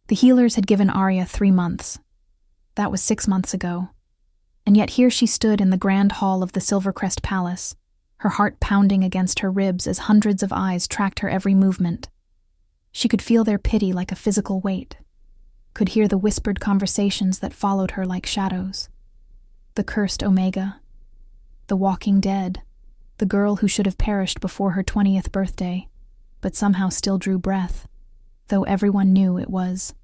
The healers had given Arya 3 months. That was 6 months ago. And yet here she stood in the grand hall of the Silvercrest Palace, her heart pounding against her ribs as hundreds of eyes tracked her every movement. She could feel their pity like a physical weight, could hear the whispered conversations that followed her like shadows. The cursed Omega, the walking dead, the girl who should have perished before her 20th birthday, but somehow still drew breath, though everyone knew it was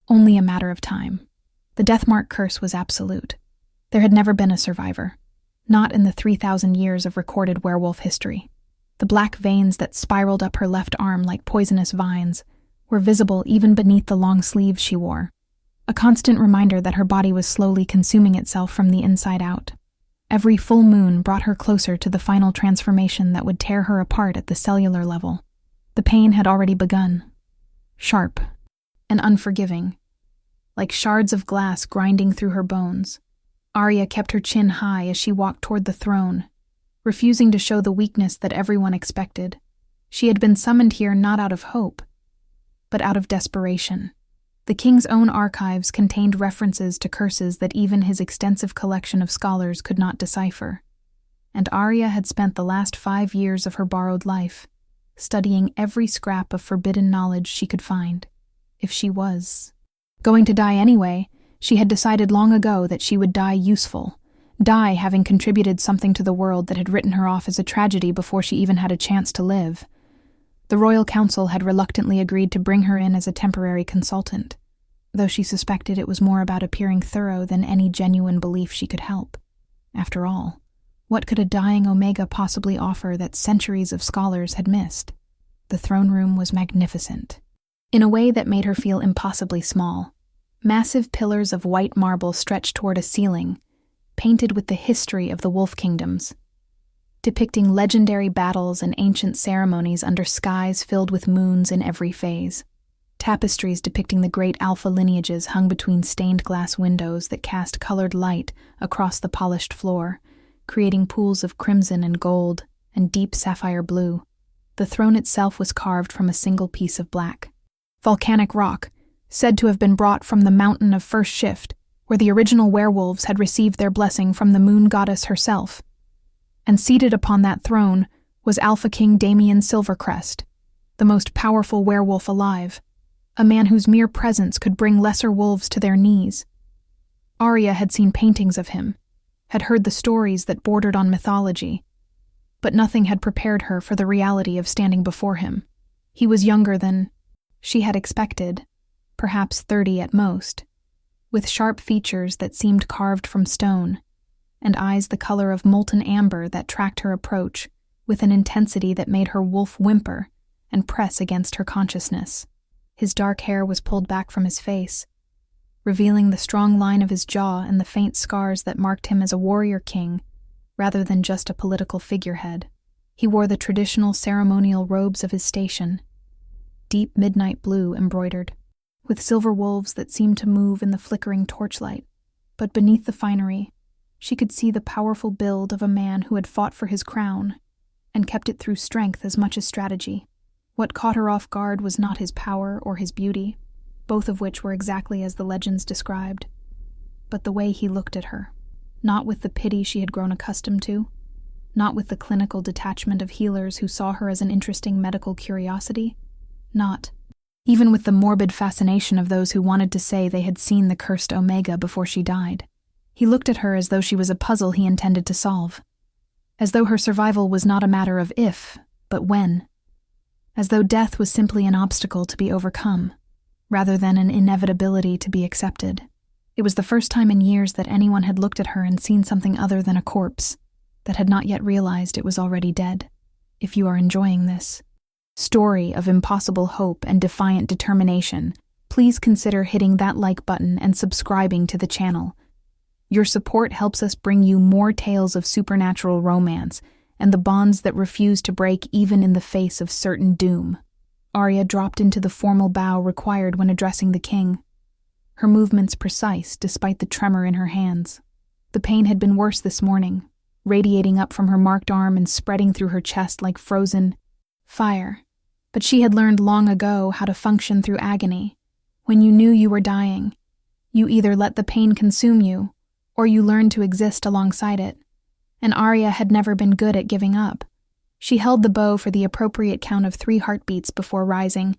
only a matter of time. The Deathmark curse was absolute. There had never been a survivor, not in the 3,000 years of recorded werewolf history. The black veins that spiraled up her left arm like poisonous vines were visible even beneath the long sleeves she wore, a constant reminder that her body was slowly consuming itself from the inside out. Every full moon brought her closer to the final transformation that would tear her apart at the cellular level. The pain had already begun, sharp and unforgiving, like shards of glass grinding through her bones. Arya kept her chin high as she walked toward the throne, refusing to show the weakness that everyone expected. She had been summoned here not out of hope, but out of desperation. The king's own archives contained references to curses that even his extensive collection of scholars could not decipher. And Arya had spent the last 5 years of her borrowed life, studying every scrap of forbidden knowledge she could find. If she was going to die anyway, she had decided long ago that she would die useful, die having contributed something to the world that had written her off as a tragedy before she even had a chance to live. The Royal Council had reluctantly agreed to bring her in as a temporary consultant, though she suspected it was more about appearing thorough than any genuine belief she could help. After all, what could a dying Omega possibly offer that centuries of scholars had missed? The throne room was magnificent, in a way that made her feel impossibly small. Massive pillars of white marble stretched toward a ceiling, painted with the history of the Wolf Kingdoms, depicting legendary battles and ancient ceremonies under skies filled with moons in every phase. Tapestries depicting the great alpha lineages hung between stained glass windows that cast colored light across the polished floor, creating pools of crimson and gold and deep sapphire blue. The throne itself was carved from a single piece of black volcanic rock, said to have been brought from the mountain of First Shift, where the original werewolves had received their blessing from the moon goddess herself. And seated upon that throne was Alpha King Damian Silvercrest, the most powerful werewolf alive, a man whose mere presence could bring lesser wolves to their knees. Arya had seen paintings of him, had heard the stories that bordered on mythology, but nothing had prepared her for the reality of standing before him. He was younger than she had expected, perhaps 30 at most, with sharp features that seemed carved from stone, and eyes the color of molten amber that tracked her approach with an intensity that made her wolf whimper and press against her consciousness. His dark hair was pulled back from his face, revealing the strong line of his jaw and the faint scars that marked him as a warrior king rather than just a political figurehead. He wore the traditional ceremonial robes of his station, deep midnight blue embroidered, with silver wolves that seemed to move in the flickering torchlight. But beneath the finery, she could see the powerful build of a man who had fought for his crown and kept it through strength as much as strategy. What caught her off guard was not his power or his beauty, both of which were exactly as the legends described, but the way he looked at her, not with the pity she had grown accustomed to, not with the clinical detachment of healers who saw her as an interesting medical curiosity, not even with the morbid fascination of those who wanted to say they had seen the cursed Omega before she died. He looked at her as though she was a puzzle he intended to solve, as though her survival was not a matter of if, but when, as though death was simply an obstacle to be overcome, rather than an inevitability to be accepted. It was the first time in years that anyone had looked at her and seen something other than a corpse, that had not yet realized it was already dead. If you are enjoying this story of impossible hope and defiant determination, please consider hitting that like button and subscribing to the channel. Your support helps us bring you more tales of supernatural romance and the bonds that refuse to break even in the face of certain doom. Arya dropped into the formal bow required when addressing the king, her movements precise despite the tremor in her hands. The pain had been worse this morning, radiating up from her marked arm and spreading through her chest like frozen fire. But she had learned long ago how to function through agony, When you knew you were dying, you either let the pain consume you, or you learned to exist alongside it. And Arya had never been good at giving up. She held the bow for the appropriate count of 3 heartbeats before rising,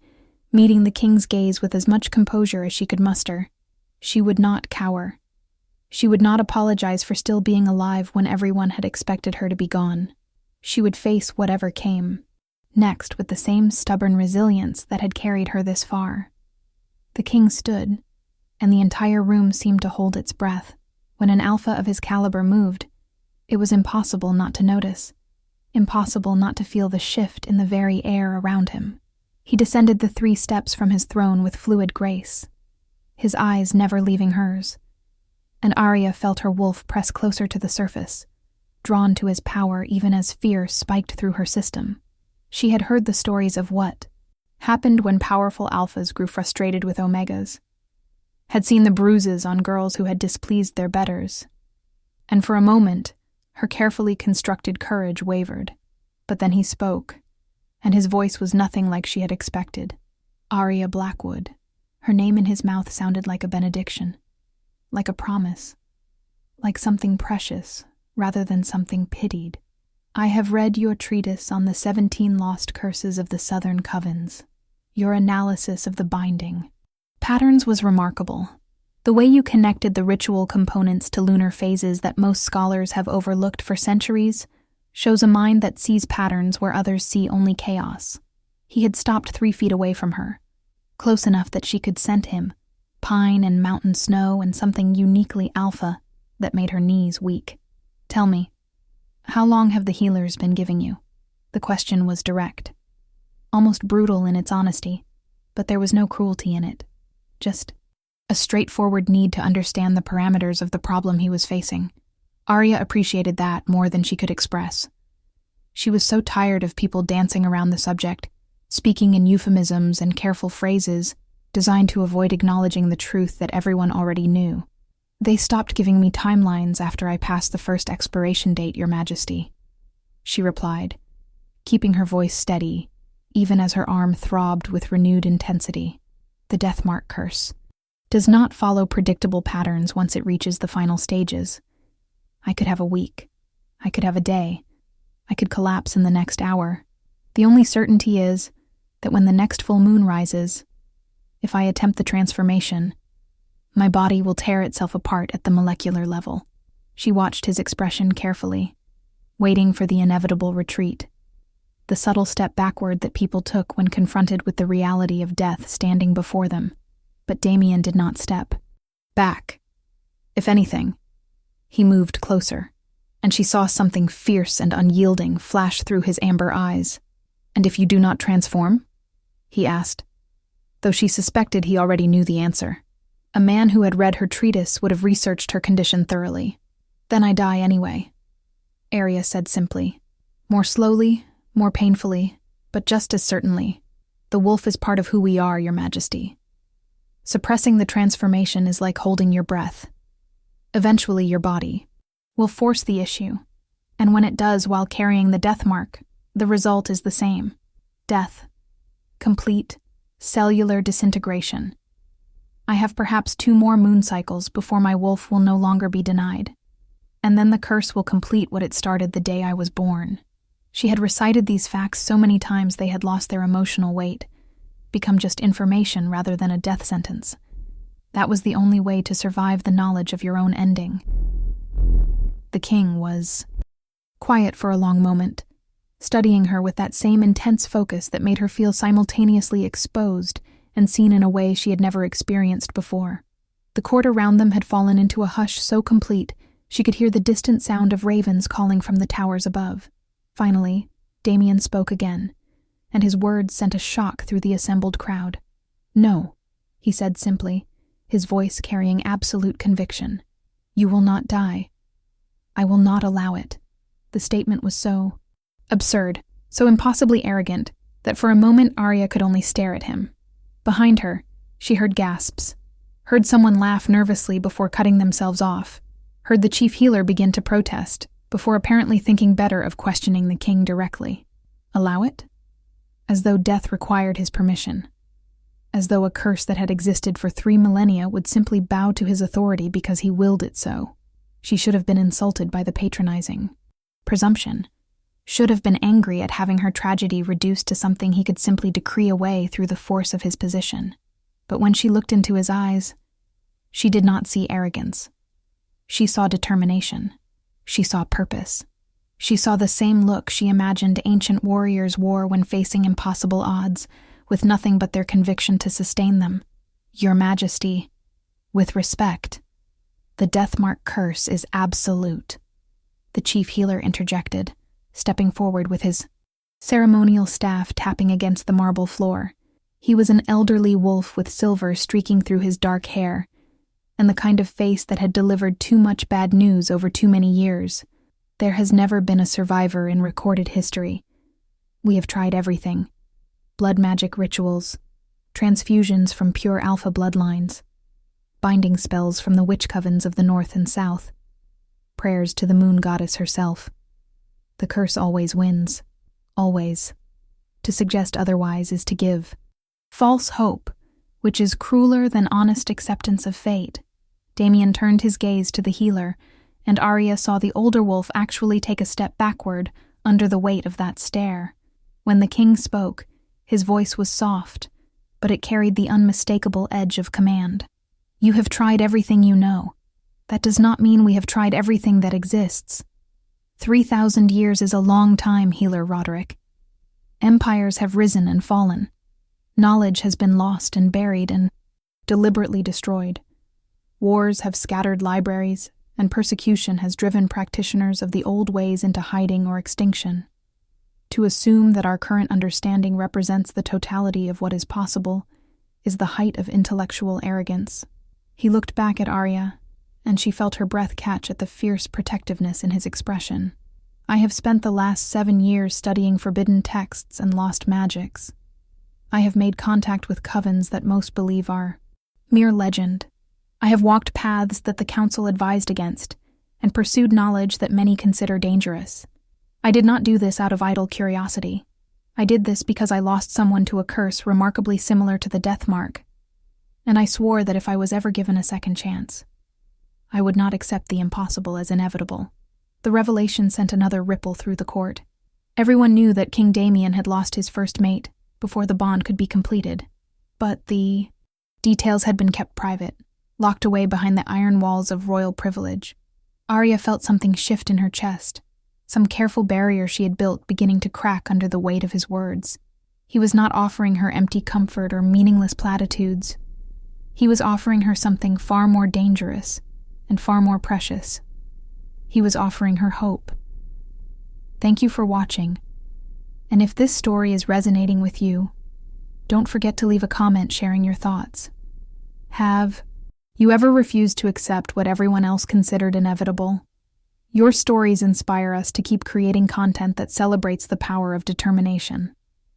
meeting the king's gaze with as much composure as she could muster. She would not cower. She would not apologize for still being alive when everyone had expected her to be gone. She would face whatever came next with the same stubborn resilience that had carried her this far. The king stood, and the entire room seemed to hold its breath. When an alpha of his caliber moved, it was impossible not to notice, impossible not to feel the shift in the very air around him. He descended the 3 steps from his throne with fluid grace, his eyes never leaving hers, and Arya felt her wolf press closer to the surface, drawn to his power even as fear spiked through her system. She had heard the stories of what happened when powerful alphas grew frustrated with omegas, had seen the bruises on girls who had displeased their betters, and for a moment, her carefully constructed courage wavered. But then he spoke, and his voice was nothing like she had expected. Arya Blackwood. Her name in his mouth sounded like a benediction, like a promise, like something precious rather than something pitied. I have read your treatise on the 17 lost curses of the Southern Covens, your analysis of the binding. Patterns was remarkable. The way you connected the ritual components to lunar phases that most scholars have overlooked for centuries shows a mind that sees patterns where others see only chaos. He had stopped 3 feet away from her, close enough that she could scent him, pine and mountain snow and something uniquely alpha that made her knees weak. Tell me, how long have the healers been giving you? The question was direct, almost brutal in its honesty, but there was no cruelty in it, just a straightforward need to understand the parameters of the problem he was facing. Arya appreciated that more than she could express. She was so tired of people dancing around the subject, speaking in euphemisms and careful phrases designed to avoid acknowledging the truth that everyone already knew. They stopped giving me timelines after I passed the first expiration date, Your Majesty, she replied, keeping her voice steady, even as her arm throbbed with renewed intensity. The Deathmark curse does not follow predictable patterns once it reaches the final stages. I could have a week. I could have a day. I could collapse in the next hour. The only certainty is that when the next full moon rises, if I attempt the transformation, my body will tear itself apart at the molecular level. She watched his expression carefully, waiting for the inevitable retreat, the subtle step backward that people took when confronted with the reality of death standing before them. But Damien did not step back. If anything, he moved closer, and she saw something fierce and unyielding flash through his amber eyes. And if you do not transform? He asked, though she suspected he already knew the answer. A man who had read her treatise would have researched her condition thoroughly. Then I die anyway, Arya said simply. More slowly, more painfully, but just as certainly. The wolf is part of who we are, Your Majesty. Suppressing the transformation is like holding your breath. Eventually your body will force the issue, and when it does while carrying the death mark, the result is the same. Death. Complete, cellular disintegration. I have perhaps 2 more moon cycles before my wolf will no longer be denied, and then the curse will complete what it started the day I was born. She had recited these facts so many times they had lost their emotional weight, become just information rather than a death sentence. That was the only way to survive the knowledge of your own ending. The king was quiet for a long moment, studying her with that same intense focus that made her feel simultaneously exposed and seen in a way she had never experienced before. The court around them had fallen into a hush so complete she could hear the distant sound of ravens calling from the towers above. Finally, Damien spoke again, and his words sent a shock through the assembled crowd. No, he said simply, his voice carrying absolute conviction. You will not die. I will not allow it. The statement was so absurd, so impossibly arrogant, that for a moment Arya could only stare at him. Behind her, she heard gasps, heard someone laugh nervously before cutting themselves off, heard the chief healer begin to protest, before apparently thinking better of questioning the king directly. Allow it? As though death required his permission. as though a curse that had existed for 3 millennia would simply bow to his authority because he willed it so. She should have been insulted by the patronizing presumption, should have been angry at having her tragedy reduced to something he could simply decree away through the force of his position. But when she looked into his eyes, she did not see arrogance. She saw determination. She saw purpose. She saw the same look she imagined ancient warriors wore when facing impossible odds, with nothing but their conviction to sustain them. Your Majesty, with respect, the Deathmark curse is absolute. The chief healer interjected, stepping forward with his ceremonial staff tapping against the marble floor. He was an elderly wolf with silver streaking through his dark hair, and the kind of face that had delivered too much bad news over too many years. There has never been a survivor in recorded history. We have tried everything. Blood magic rituals, transfusions from pure alpha bloodlines, binding spells from the witch covens of the north and south, prayers to the moon goddess herself. The curse always wins. Always. To suggest otherwise is to give false hope, which is crueler than honest acceptance of fate. Damien turned his gaze to the healer, and Arya saw the older wolf actually take a step backward under the weight of that stare. When the king spoke, his voice was soft, but it carried the unmistakable edge of command. You have tried everything you know. That does not mean we have tried everything that exists. 3,000 years is a long time, Healer Roderick. Empires have risen and fallen. Knowledge has been lost and buried and deliberately destroyed. Wars have scattered libraries, and persecution has driven practitioners of the old ways into hiding or extinction. To assume that our current understanding represents the totality of what is possible is the height of intellectual arrogance. He looked back at Arya, and she felt her breath catch at the fierce protectiveness in his expression. I have spent the last 7 years studying forbidden texts and lost magics. I have made contact with covens that most believe are mere legend. I have walked paths that the council advised against, and pursued knowledge that many consider dangerous. I did not do this out of idle curiosity. I did this because I lost someone to a curse remarkably similar to the Deathmark, and I swore that if I was ever given a second chance, I would not accept the impossible as inevitable. The revelation sent another ripple through the court. Everyone knew that King Damien had lost his first mate before the bond could be completed, but the details had been kept private, locked away behind the iron walls of royal privilege. Arya felt something shift in her chest, some careful barrier she had built beginning to crack under the weight of his words. He was not offering her empty comfort or meaningless platitudes. He was offering her something far more dangerous and far more precious. He was offering her hope. Thank you for watching. And if this story is resonating with you, don't forget to leave a comment sharing your thoughts. Have you ever refused to accept what everyone else considered inevitable? Your stories inspire us to keep creating content that celebrates the power of determination.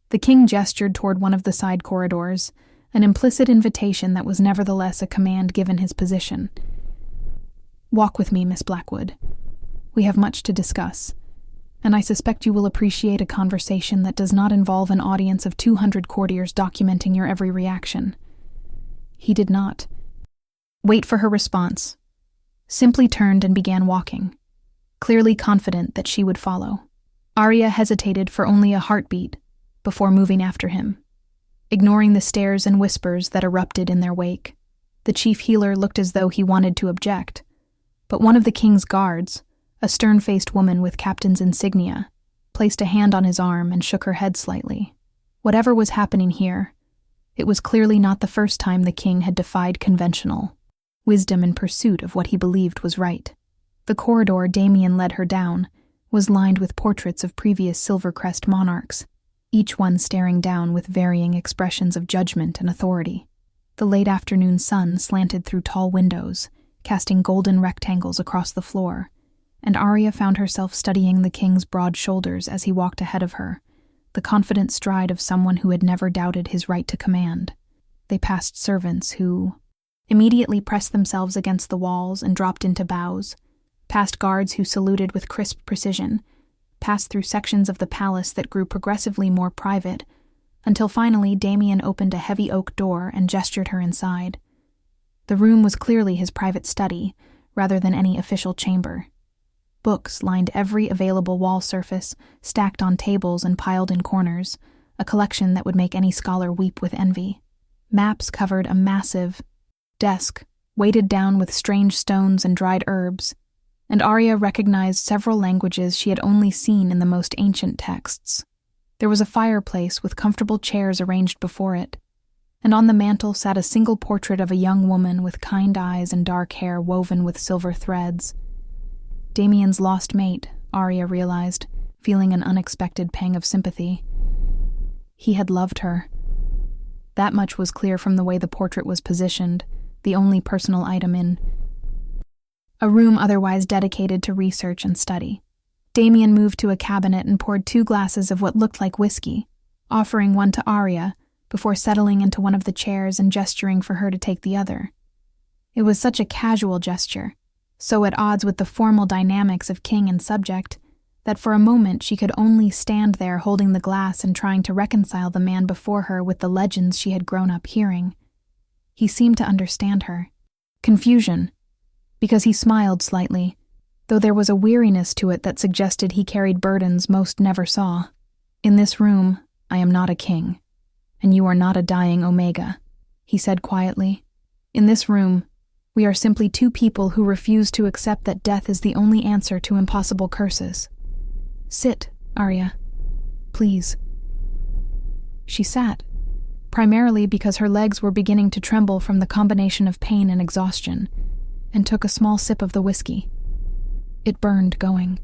The king gestured toward one of the side corridors, an implicit invitation that was nevertheless a command given his position. Walk with me, Miss Blackwood. We have much to discuss, and I suspect you will appreciate a conversation that does not involve an audience of 200 courtiers documenting your every reaction. He did not wait for her response, simply turned and began walking, clearly confident that she would follow. Arya hesitated for only a heartbeat before moving after him, ignoring the stares and whispers that erupted in their wake. The chief healer looked as though he wanted to object, but one of the king's guards, a stern-faced woman with captain's insignia, placed a hand on his arm and shook her head slightly. Whatever was happening here, it was clearly not the first time the king had defied conventional wisdom in pursuit of what he believed was right. The corridor Damien led her down was lined with portraits of previous Silvercrest monarchs, each one staring down with varying expressions of judgment and authority. The late afternoon sun slanted through tall windows, casting golden rectangles across the floor, and Arya found herself studying the king's broad shoulders as he walked ahead of her, the confident stride of someone who had never doubted his right to command. They passed servants who immediately pressed themselves against the walls and dropped into bows, past guards who saluted with crisp precision, passed through sections of the palace that grew progressively more private, until finally Damien opened a heavy oak door and gestured her inside. The room was clearly his private study, rather than any official chamber. Books lined every available wall surface, stacked on tables and piled in corners, a collection that would make any scholar weep with envy. Maps covered a massive desk, weighted down with strange stones and dried herbs, and Arya recognized several languages she had only seen in the most ancient texts. There was a fireplace with comfortable chairs arranged before it, and on the mantel sat a single portrait of a young woman with kind eyes and dark hair woven with silver threads. Damien's lost mate, Arya realized, feeling an unexpected pang of sympathy. He had loved her. That much was clear from the way the portrait was positioned, the only personal item in a room otherwise dedicated to research and study. Damien moved to a cabinet and poured 2 glasses of what looked like whiskey, offering one to Arya before settling into one of the chairs and gesturing for her to take the other. It was such a casual gesture, so at odds with the formal dynamics of king and subject, that for a moment she could only stand there holding the glass and trying to reconcile the man before her with the legends she had grown up hearing. He seemed to understand her. Confusion, because he smiled slightly, though there was a weariness to it that suggested he carried burdens most never saw. "In this room, I am not a king, and you are not a dying Omega," he said quietly. "In this room, we are simply 2 people who refuse to accept that death is the only answer to impossible curses. Sit, Arya. Please." She sat, primarily because her legs were beginning to tremble from the combination of pain and exhaustion, and took a small sip of the whiskey. It burned going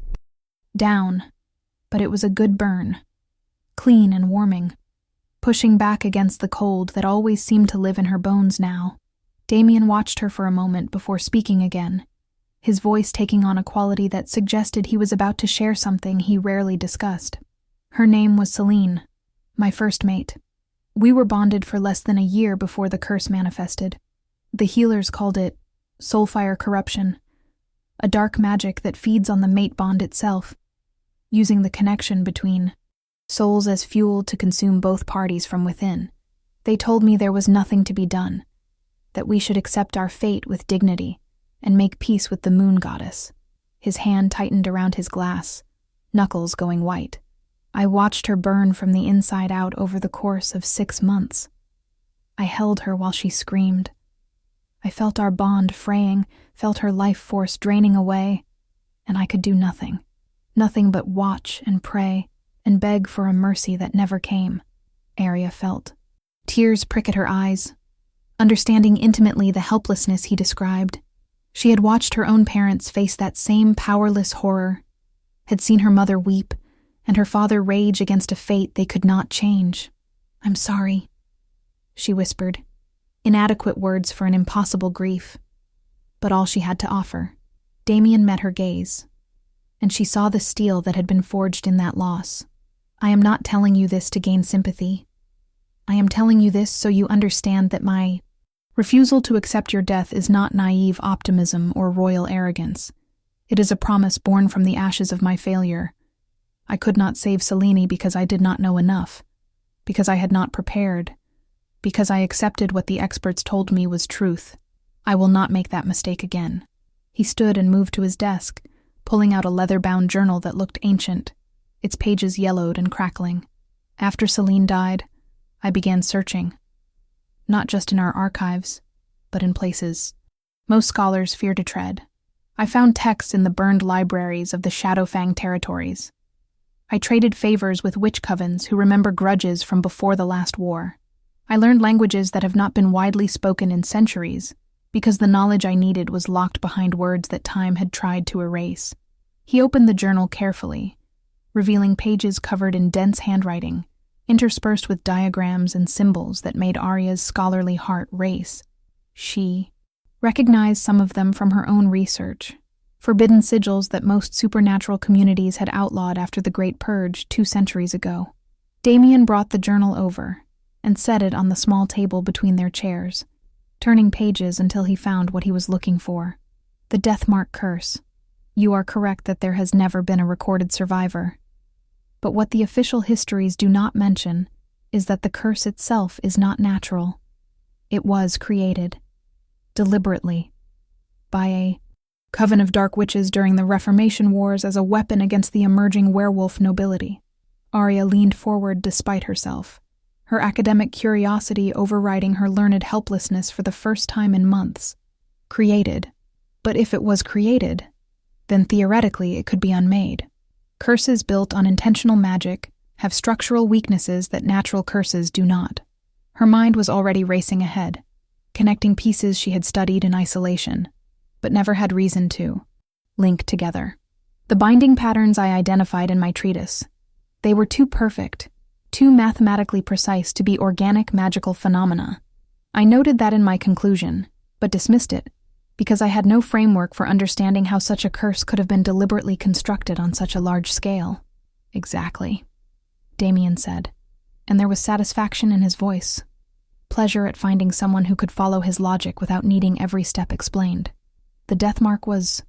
down, but it was a good burn, clean and warming, pushing back against the cold that always seemed to live in her bones now. Damien watched her for a moment before speaking again, his voice taking on a quality that suggested he was about to share something he rarely discussed. "Her name was Selene, my first mate. We were bonded for less than a year before the curse manifested. The healers called it soulfire corruption, a dark magic that feeds on the mate bond itself, using the connection between souls as fuel to consume both parties from within. They told me there was nothing to be done, that we should accept our fate with dignity and make peace with the moon goddess." His hand tightened around his glass, knuckles going white. "I watched her burn from the inside out over the course of 6 months. I held her while she screamed. I felt our bond fraying, felt her life force draining away, and I could do nothing. Nothing but watch and pray and beg for a mercy that never came." Arya felt tears prick at her eyes, understanding intimately the helplessness he described. She had watched her own parents face that same powerless horror, had seen her mother weep, and her father rage against a fate they could not change. "I'm sorry," she whispered, inadequate words for an impossible grief, but all she had to offer. Damien met her gaze, and she saw the steel that had been forged in that loss. "I am not telling you this to gain sympathy. I am telling you this so you understand that my refusal to accept your death is not naive optimism or royal arrogance. It is a promise born from the ashes of my failure. I could not save Selene because I did not know enough, because I had not prepared, because I accepted what the experts told me was truth. I will not make that mistake again." He stood and moved to his desk, pulling out a leather-bound journal that looked ancient, its pages yellowed and crackling. "After Selene died, I began searching. Not just in our archives, but in places most scholars fear to tread. I found texts in the burned libraries of the Shadowfang territories. I traded favors with witch covens who remember grudges from before the last war. I learned languages that have not been widely spoken in centuries, because the knowledge I needed was locked behind words that time had tried to erase." He opened the journal carefully, revealing pages covered in dense handwriting, interspersed with diagrams and symbols that made Arya's scholarly heart race. She recognized some of them from her own research, forbidden sigils that most supernatural communities had outlawed after the Great Purge 2 centuries ago. Damien brought the journal over and set it on the small table between their chairs, turning pages until he found what he was looking for. "The Deathmark Curse. You are correct that there has never been a recorded survivor. But what the official histories do not mention is that the curse itself is not natural. It was created, deliberately, by a coven of dark witches during the Reformation Wars as a weapon against the emerging werewolf nobility. Arya leaned forward despite herself, her academic curiosity overriding her learned helplessness for the first time in months. Created. But if it was created, then theoretically it could be unmade. Curses built on intentional magic have structural weaknesses that natural curses do not. Her mind was already racing ahead, connecting pieces she had studied in isolation, but never had reason to link together. The binding patterns I identified in my treatise, they were too perfect, too mathematically precise to be organic magical phenomena. I noted that in my conclusion, but dismissed it, because I had no framework for understanding how such a curse could have been deliberately constructed on such a large scale. Exactly, Damien said, and there was satisfaction in his voice, pleasure at finding someone who could follow his logic without needing every step explained. The death mark was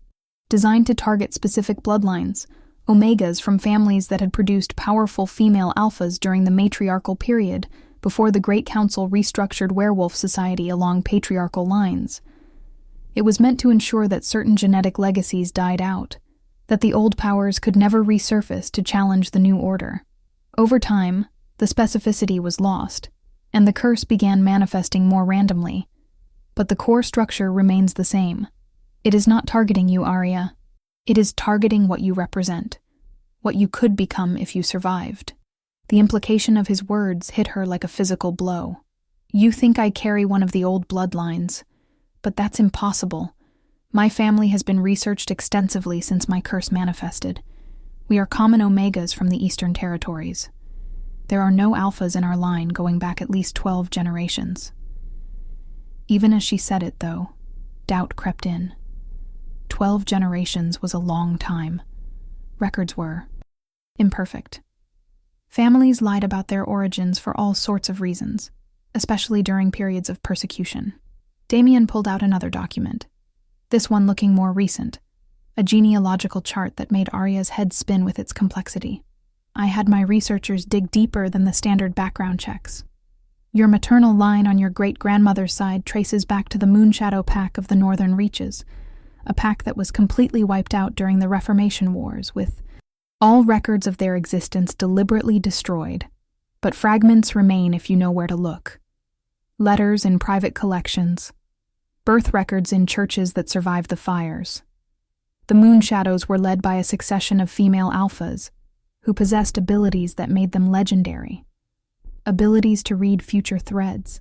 designed to target specific bloodlines, omegas from families that had produced powerful female alphas during the matriarchal period before the Great Council restructured werewolf society along patriarchal lines. It was meant to ensure that certain genetic legacies died out, that the old powers could never resurface to challenge the new order. Over time, the specificity was lost, and the curse began manifesting more randomly, but the core structure remains the same. It is not targeting you, Arya. It is targeting what you represent, what you could become if you survived. The implication of his words hit her like a physical blow. You think I carry one of the old bloodlines, but that's impossible. My family has been researched extensively since my curse manifested. We are common omegas from the Eastern Territories. There are no alphas in our line going back at least 12 generations. Even as she said it, though, doubt crept in. 12 generations was a long time. Records were imperfect. Families lied about their origins for all sorts of reasons, especially during periods of persecution. Damien pulled out another document, this one looking more recent, a genealogical chart that made Arya's head spin with its complexity. I had my researchers dig deeper than the standard background checks. Your maternal line on your great-grandmother's side traces back to the Moonshadow Pack of the Northern Reaches, a pack that was completely wiped out during the Reformation Wars, with all records of their existence deliberately destroyed, but fragments remain if you know where to look. Letters in private collections, birth records in churches that survived the fires. The Moonshadows were led by a succession of female alphas who possessed abilities that made them legendary. Abilities to read future threads,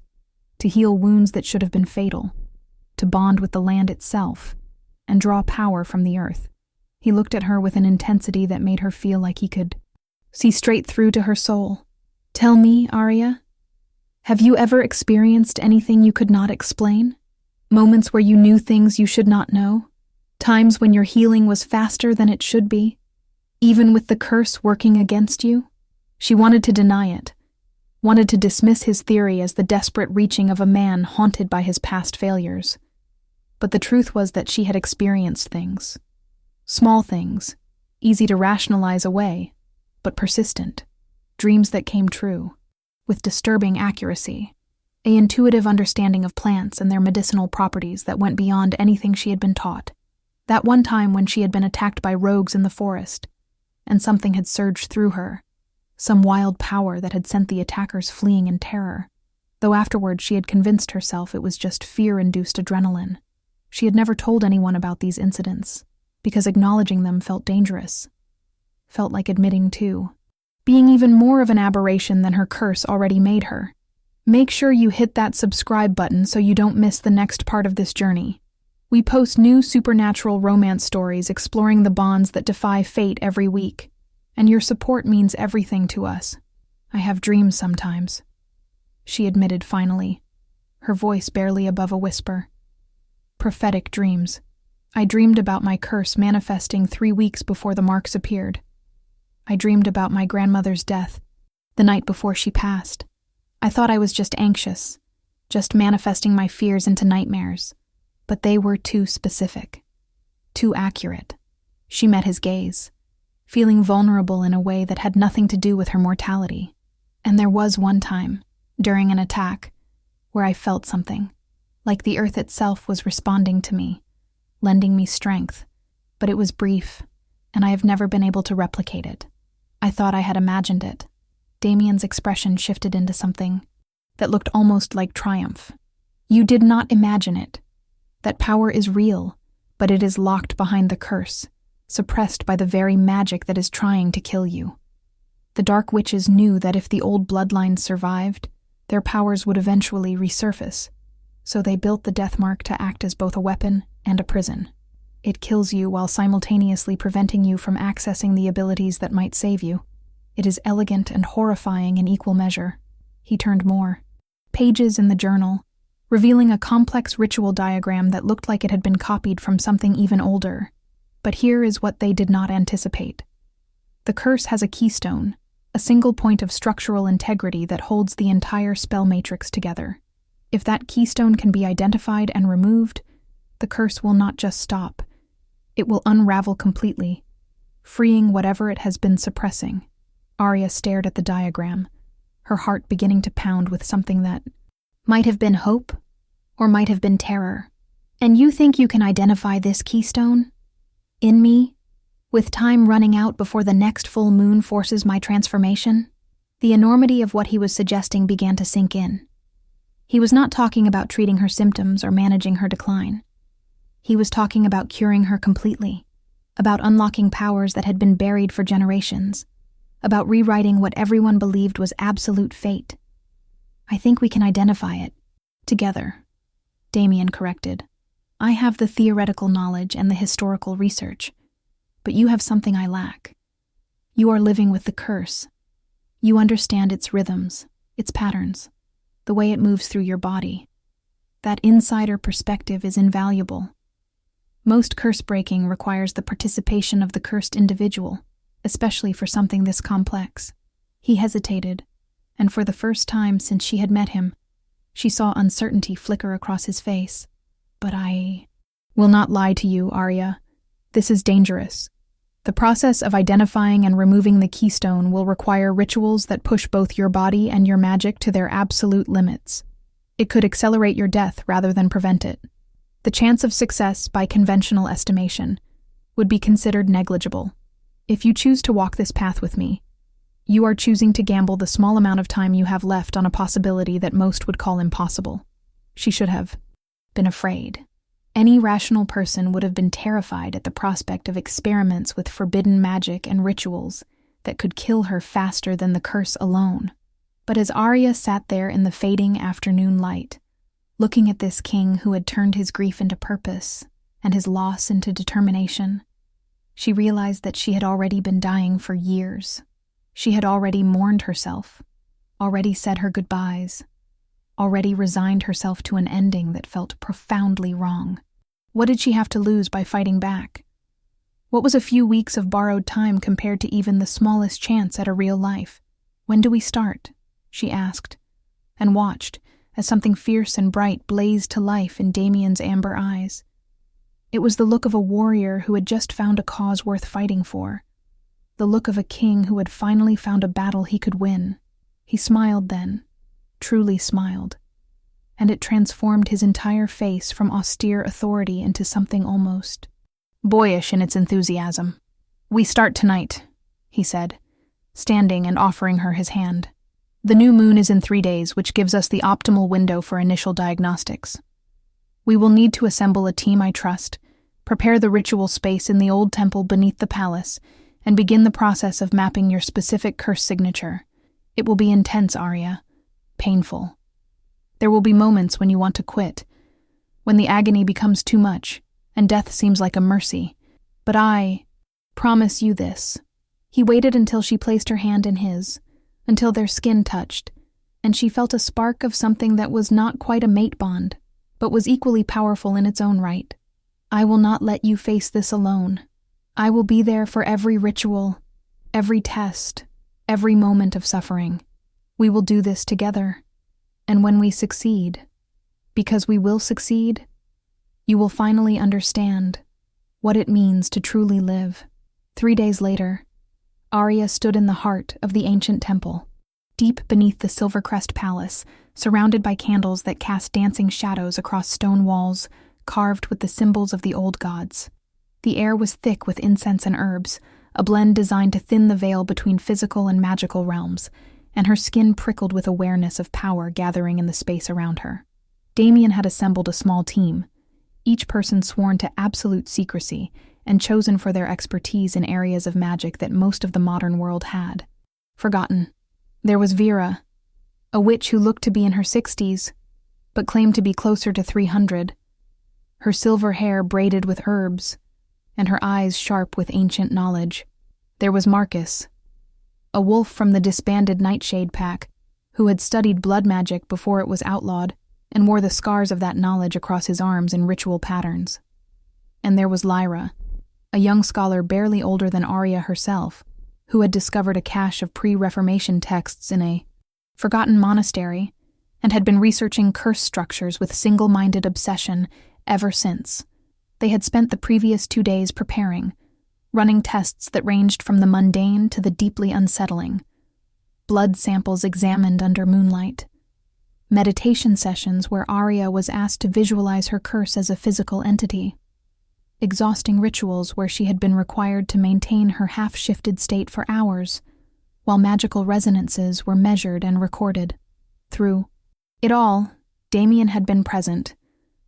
to heal wounds that should have been fatal, to bond with the land itself, and draw power from the earth. He looked at her with an intensity that made her feel like he could see straight through to her soul. Tell me, Arya, have you ever experienced anything you could not explain? Moments where you knew things you should not know? Times when your healing was faster than it should be, even with the curse working against you? She wanted to deny it, wanted to dismiss his theory as the desperate reaching of a man haunted by his past failures. But the truth was that she had experienced things. Small things, easy to rationalize away, but persistent. Dreams that came true, with disturbing accuracy. An intuitive understanding of plants and their medicinal properties that went beyond anything she had been taught. That one time when she had been attacked by rogues in the forest, and something had surged through her, some wild power that had sent the attackers fleeing in terror, though afterward she had convinced herself it was just fear-induced adrenaline. She had never told anyone about these incidents, because acknowledging them felt dangerous. Felt like admitting to being even more of an aberration than her curse already made her. Make sure you hit that subscribe button so you don't miss the next part of this journey. We post new supernatural romance stories exploring the bonds that defy fate every week, and your support means everything to us. I have dreams sometimes, she admitted finally, her voice barely above a whisper. Prophetic dreams. I dreamed about my curse manifesting 3 weeks before the marks appeared. I dreamed about my grandmother's death, the night before she passed. I thought I was just anxious, just manifesting my fears into nightmares, but they were too specific, too accurate. She met his gaze, feeling vulnerable in a way that had nothing to do with her mortality. And there was one time, during an attack, where I felt something, like the earth itself was responding to me, lending me strength, but it was brief, and I have never been able to replicate it. I thought I had imagined it. Damien's expression shifted into something that looked almost like triumph. You did not imagine it. That power is real, but it is locked behind the curse, suppressed by the very magic that is trying to kill you. The Dark Witches knew that if the old bloodlines survived, their powers would eventually resurface, so they built the Deathmark to act as both a weapon and a prison. It kills you while simultaneously preventing you from accessing the abilities that might save you. It is elegant and horrifying in equal measure. He turned more. Pages in the journal, revealing a complex ritual diagram that looked like it had been copied from something even older. But here is what they did not anticipate. The curse has a keystone, a single point of structural integrity that holds the entire spell matrix together. If that keystone can be identified and removed, the curse will not just stop. It will unravel completely, freeing whatever it has been suppressing. Arya stared at the diagram, her heart beginning to pound with something that might have been hope or might have been terror. And you think you can identify this keystone? In me? With time running out before the next full moon forces my transformation? The enormity of what he was suggesting began to sink in. He was not talking about treating her symptoms or managing her decline. He was talking about curing her completely, about unlocking powers that had been buried for generations, about rewriting what everyone believed was absolute fate. I think we can identify it. Together. Damien corrected. I have the theoretical knowledge and the historical research, but you have something I lack. You are living with the curse. You understand its rhythms, its patterns, the way it moves through your body. That insider perspective is invaluable. Most curse breaking requires the participation of the cursed individual, especially for something this complex. He hesitated, and for the first time since she had met him, she saw uncertainty flicker across his face. But I will not lie to you, Arya. This is dangerous. The process of identifying and removing the keystone will require rituals that push both your body and your magic to their absolute limits. It could accelerate your death rather than prevent it. The chance of success, by conventional estimation, would be considered negligible. If you choose to walk this path with me, you are choosing to gamble the small amount of time you have left on a possibility that most would call impossible. She should have been afraid. Any rational person would have been terrified at the prospect of experiments with forbidden magic and rituals that could kill her faster than the curse alone. But as Arya sat there in the fading afternoon light, looking at this king who had turned his grief into purpose and his loss into determination, she realized that she had already been dying for years. She had already mourned herself, already said her goodbyes, already resigned herself to an ending that felt profoundly wrong. What did she have to lose by fighting back? What was a few weeks of borrowed time compared to even the smallest chance at a real life? When do we start? She asked, and watched as something fierce and bright blazed to life in Damien's amber eyes. It was the look of a warrior who had just found a cause worth fighting for, the look of a king who had finally found a battle he could win. He smiled then, truly smiled, and it transformed his entire face from austere authority into something almost boyish in its enthusiasm. "We start tonight," he said, standing and offering her his hand. "The new moon is in 3 days, which gives us the optimal window for initial diagnostics. We will need to assemble a team I trust, prepare the ritual space in the old temple beneath the palace, and begin the process of mapping your specific curse signature. It will be intense, Arya. Painful. There will be moments when you want to quit, when the agony becomes too much, and death seems like a mercy. But I promise you this." He waited until she placed her hand in his, until their skin touched, and she felt a spark of something that was not quite a mate bond, but was equally powerful in its own right. "I will not let you face this alone. I will be there for every ritual, every test, every moment of suffering. We will do this together. And when we succeed, because we will succeed, you will finally understand what it means to truly live." 3 days later, Arya stood in the heart of the ancient temple. deep beneath the Silvercrest Palace, surrounded by candles that cast dancing shadows across stone walls carved with the symbols of the old gods. The air was thick with incense and herbs, a blend designed to thin the veil between physical and magical realms, and her skin prickled with awareness of power gathering in the space around her. Damien had assembled a small team, each person sworn to absolute secrecy and chosen for their expertise in areas of magic that most of the modern world had forgotten. There was Vera, a witch who looked to be in her 60s, but claimed to be closer to 300, her silver hair braided with herbs, and her eyes sharp with ancient knowledge. There was Marcus, a wolf from the disbanded Nightshade Pack, who had studied blood magic before it was outlawed and wore the scars of that knowledge across his arms in ritual patterns. And there was Lyra, a young scholar barely older than Arya herself, who had discovered a cache of pre-Reformation texts in a forgotten monastery and had been researching curse structures with single-minded obsession ever since. They had spent the previous 2 days preparing, running tests that ranged from the mundane to the deeply unsettling. Blood samples examined under moonlight. Meditation sessions where Arya was asked to visualize her curse as a physical entity. Exhausting rituals where she had been required to maintain her half-shifted state for hours, while magical resonances were measured and recorded. Through it all, Damien had been present,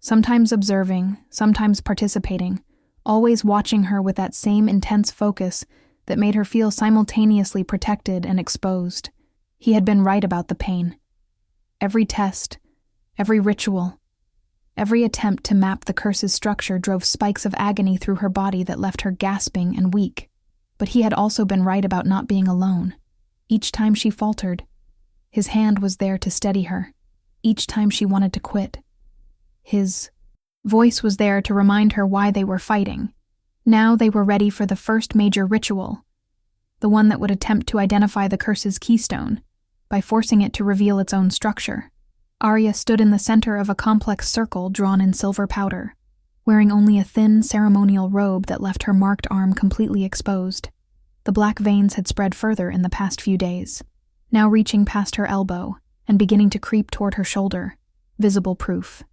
sometimes observing, sometimes participating, always watching her with that same intense focus that made her feel simultaneously protected and exposed. He had been right about the pain. Every test, every ritual, every attempt to map the curse's structure drove spikes of agony through her body that left her gasping and weak. But he had also been right about not being alone. Each time she faltered, his hand was there to steady her. Each time she wanted to quit, his voice was there to remind her why they were fighting. Now they were ready for the first major ritual, the one that would attempt to identify the curse's keystone, by forcing it to reveal its own structure. Arya stood in the center of a complex circle drawn in silver powder, wearing only a thin ceremonial robe that left her marked arm completely exposed. The black veins had spread further in the past few days, now reaching past her elbow and beginning to creep toward her shoulder, visible proof.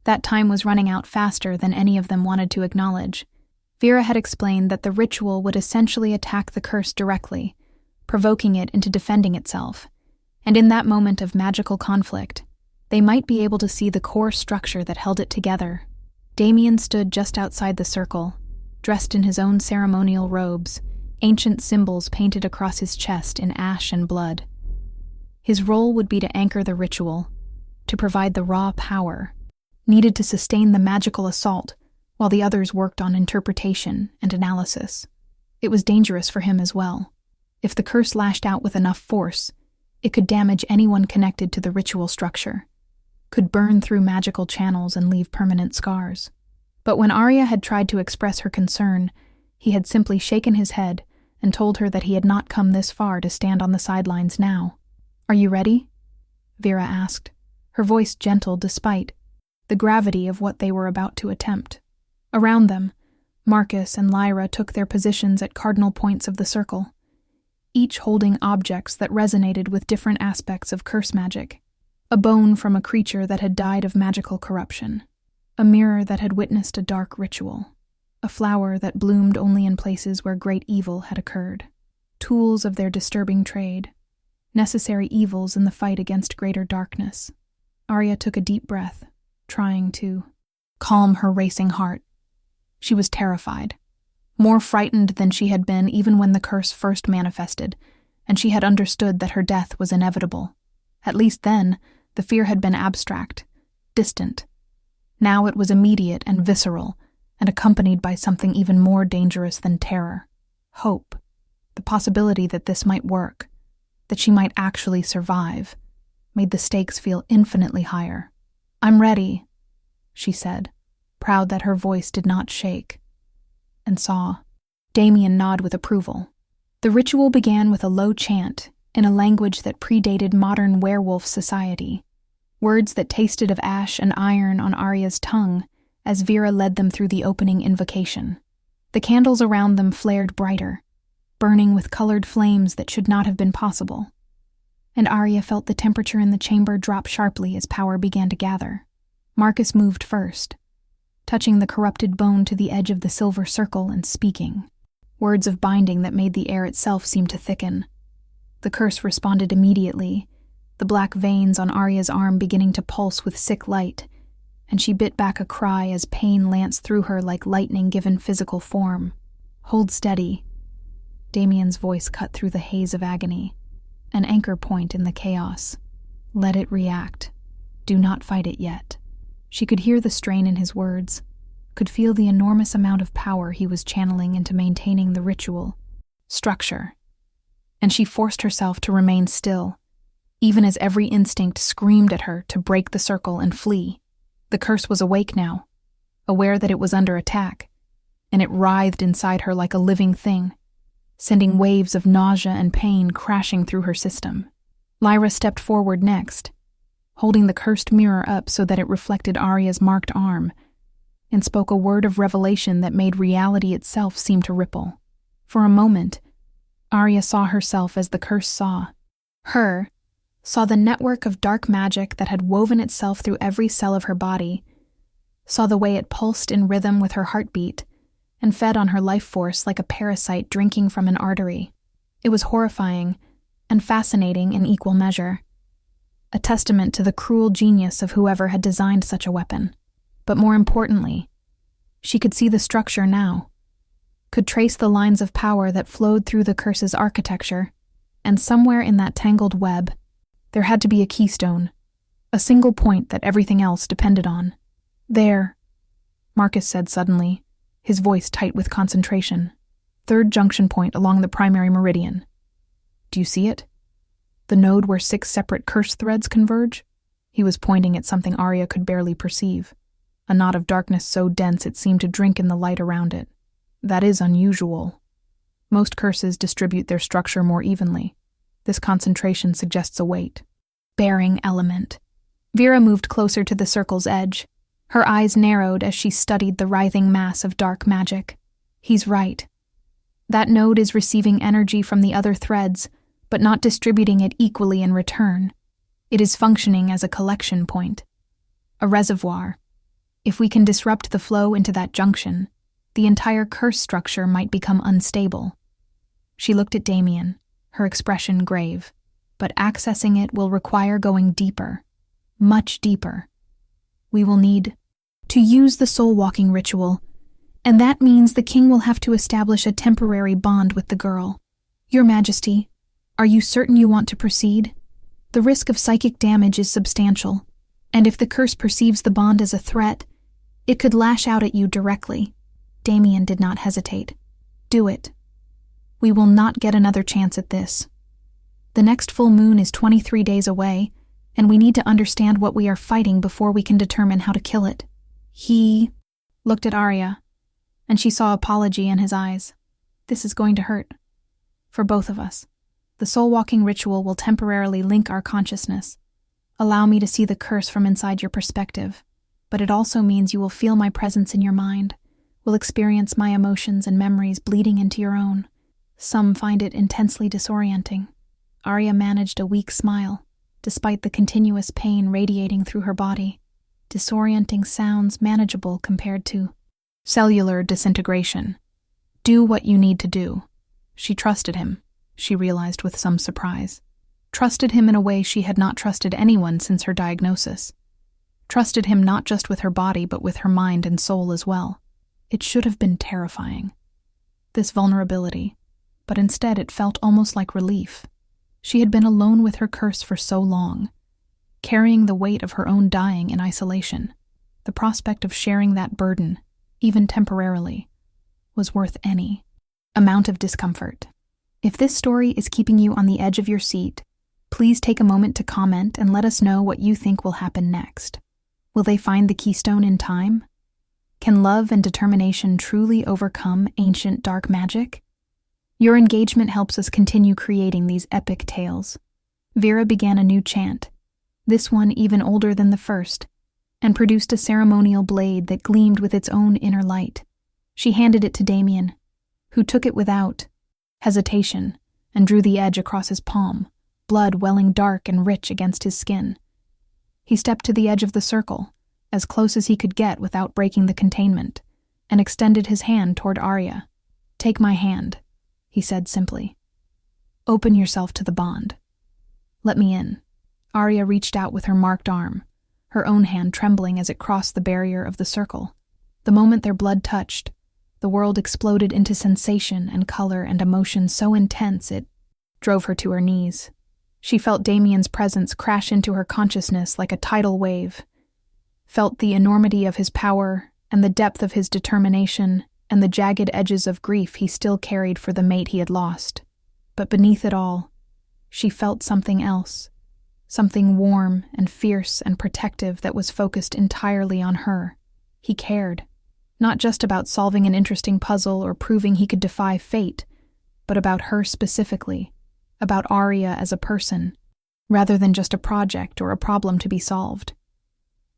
That time was running out faster than any of them wanted to acknowledge. Vera had explained that the ritual would essentially attack the curse directly, provoking it into defending itself, and in that moment of magical conflict, they might be able to see the core structure that held it together. Damien stood just outside the circle, dressed in his own ceremonial robes, ancient symbols painted across his chest in ash and blood. His role would be to anchor the ritual, to provide the raw power needed to sustain the magical assault, while the others worked on interpretation and analysis. It was dangerous for him as well. If the curse lashed out with enough force, it could damage anyone connected to the ritual structure, could burn through magical channels and leave permanent scars. But when Arya had tried to express her concern, he had simply shaken his head and told her that he had not come this far to stand on the sidelines now. "Are you ready?" Vera asked, her voice gentle despite the gravity of what they were about to attempt. Around them, Marcus and Lyra took their positions at cardinal points of the circle, each holding objects that resonated with different aspects of curse magic. A bone from a creature that had died of magical corruption, a mirror that had witnessed a dark ritual, a flower that bloomed only in places where great evil had occurred. Tools of their disturbing trade, necessary evils in the fight against greater darkness. Arya took a deep breath, trying to calm her racing heart. She was terrified, more frightened than she had been even when the curse first manifested, and she had understood that her death was inevitable. At least then, the fear had been abstract, distant. Now it was immediate and visceral, and accompanied by something even more dangerous than terror. Hope. The possibility that this might work, that she might actually survive, made the stakes feel infinitely higher. "I'm ready," she said, proud that her voice did not shake, and saw Damien nod with approval. The ritual began with a low chant in a language that predated modern werewolf society, words that tasted of ash and iron on Arya's tongue as Vera led them through the opening invocation. The candles around them flared brighter, burning with colored flames that should not have been possible. and Arya felt the temperature in the chamber drop sharply as power began to gather. Marcus moved first, touching the corrupted bone to the edge of the silver circle and speaking, words of binding that made the air itself seem to thicken. The curse responded immediately, the black veins on Arya's arm beginning to pulse with sick light, and she bit back a cry as pain lanced through her like lightning given physical form. "Hold steady." Damien's voice cut through the haze of agony, an anchor point in the chaos. "Let it react. Do not fight it yet." She could hear the strain in his words, could feel the enormous amount of power he was channeling into maintaining the ritual structure. And she forced herself to remain still, even as every instinct screamed at her to break the circle and flee. The curse was awake now, aware that it was under attack, and it writhed inside her like a living thing, sending waves of nausea and pain crashing through her system. Lyra stepped forward next, holding the cursed mirror up so that it reflected Arya's marked arm, and spoke a word of revelation that made reality itself seem to ripple. For a moment, Arya saw herself as the curse saw her, saw the network of dark magic that had woven itself through every cell of her body, saw the way it pulsed in rhythm with her heartbeat, and fed on her life force like a parasite drinking from an artery. It was horrifying and fascinating in equal measure, a testament to the cruel genius of whoever had designed such a weapon. But more importantly, she could see the structure now, could trace the lines of power that flowed through the curse's architecture, and somewhere in that tangled web, there had to be a keystone, a single point that everything else depended on. "There," Marcus said suddenly, his voice tight with concentration. "Third junction point along the primary meridian. Do you see it? The node where 6 separate curse threads converge?" He was pointing at something Arya could barely perceive, a knot of darkness so dense it seemed to drink in the light around it. That is unusual. Most curses distribute their structure more evenly. This concentration suggests a weight. Bearing element. Vera moved closer to the circle's edge. Her eyes narrowed as she studied the writhing mass of dark magic. He's right. That node is receiving energy from the other threads, but not distributing it equally in return. It is functioning as a collection point, a reservoir. If we can disrupt the flow into that junction, the entire curse structure might become unstable. She looked at Damien, her expression grave. But accessing it will require going deeper, much deeper. We will need to use the soul-walking ritual, and that means the king will have to establish a temporary bond with the girl. Your Majesty, are you certain you want to proceed? The risk of psychic damage is substantial, and if the curse perceives the bond as a threat, it could lash out at you directly. Damien did not hesitate. Do it. We will not get another chance at this. The next full moon is 23 days away, and we need to understand what we are fighting before we can determine how to kill it. He looked at Arya, and she saw apology in his eyes. This is going to hurt. For both of us. The soul-walking ritual will temporarily link our consciousness. Allow me to see the curse from inside your perspective, but it also means you will feel my presence in your mind, will experience my emotions and memories bleeding into your own. Some find it intensely disorienting. Arya managed a weak smile, despite the continuous pain radiating through her body. Disorienting sounds manageable compared to cellular disintegration. Do what you need to do. She trusted him, she realized with some surprise. Trusted him in a way she had not trusted anyone since her diagnosis. Trusted him not just with her body but with her mind and soul as well. It should have been terrifying, this vulnerability, but instead it felt almost like relief. She had been alone with her curse for so long, carrying the weight of her own dying in isolation. The prospect of sharing that burden, even temporarily, was worth any amount of discomfort. If this story is keeping you on the edge of your seat, please take a moment to comment and let us know what you think will happen next. Will they find the keystone in time? Can love and determination truly overcome ancient dark magic? Your engagement helps us continue creating these epic tales. Vera began a new chant, this one even older than the first, and produced a ceremonial blade that gleamed with its own inner light. She handed it to Damien, who took it without hesitation and drew the edge across his palm, blood welling dark and rich against his skin. He stepped to the edge of the circle, as close as he could get without breaking the containment, and extended his hand toward Arya. "Take my hand," he said simply. "Open yourself to the bond. Let me in." Arya reached out with her marked arm, her own hand trembling as it crossed the barrier of the circle. The moment their blood touched, the world exploded into sensation and color and emotion so intense it drove her to her knees. She felt Damien's presence crash into her consciousness like a tidal wave, felt the enormity of his power and the depth of his determination and the jagged edges of grief he still carried for the mate he had lost. But beneath it all, she felt something else, something warm and fierce and protective that was focused entirely on her. He cared, not just about solving an interesting puzzle or proving he could defy fate, but about her specifically, about Arya as a person, rather than just a project or a problem to be solved.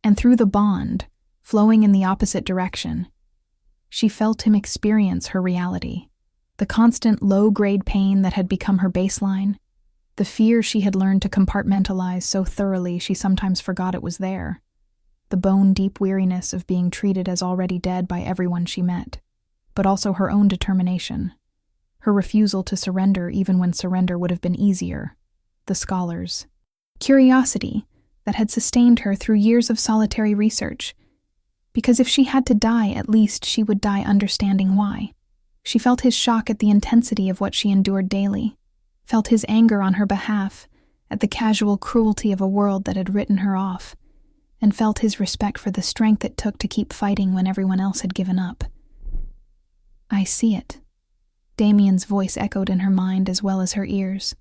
And through the bond, flowing in the opposite direction, she felt him experience her reality. The constant low-grade pain that had become her baseline, the fear she had learned to compartmentalize so thoroughly she sometimes forgot it was there, the bone-deep weariness of being treated as already dead by everyone she met, but also her own determination, her refusal to surrender even when surrender would have been easier, the scholars, curiosity that had sustained her through years of solitary research, because if she had to die, at least she would die understanding why. She felt his shock at the intensity of what she endured daily, felt his anger on her behalf at the casual cruelty of a world that had written her off, and felt his respect for the strength it took to keep fighting when everyone else had given up. "I see it." Damien's voice echoed in her mind as well as her ears,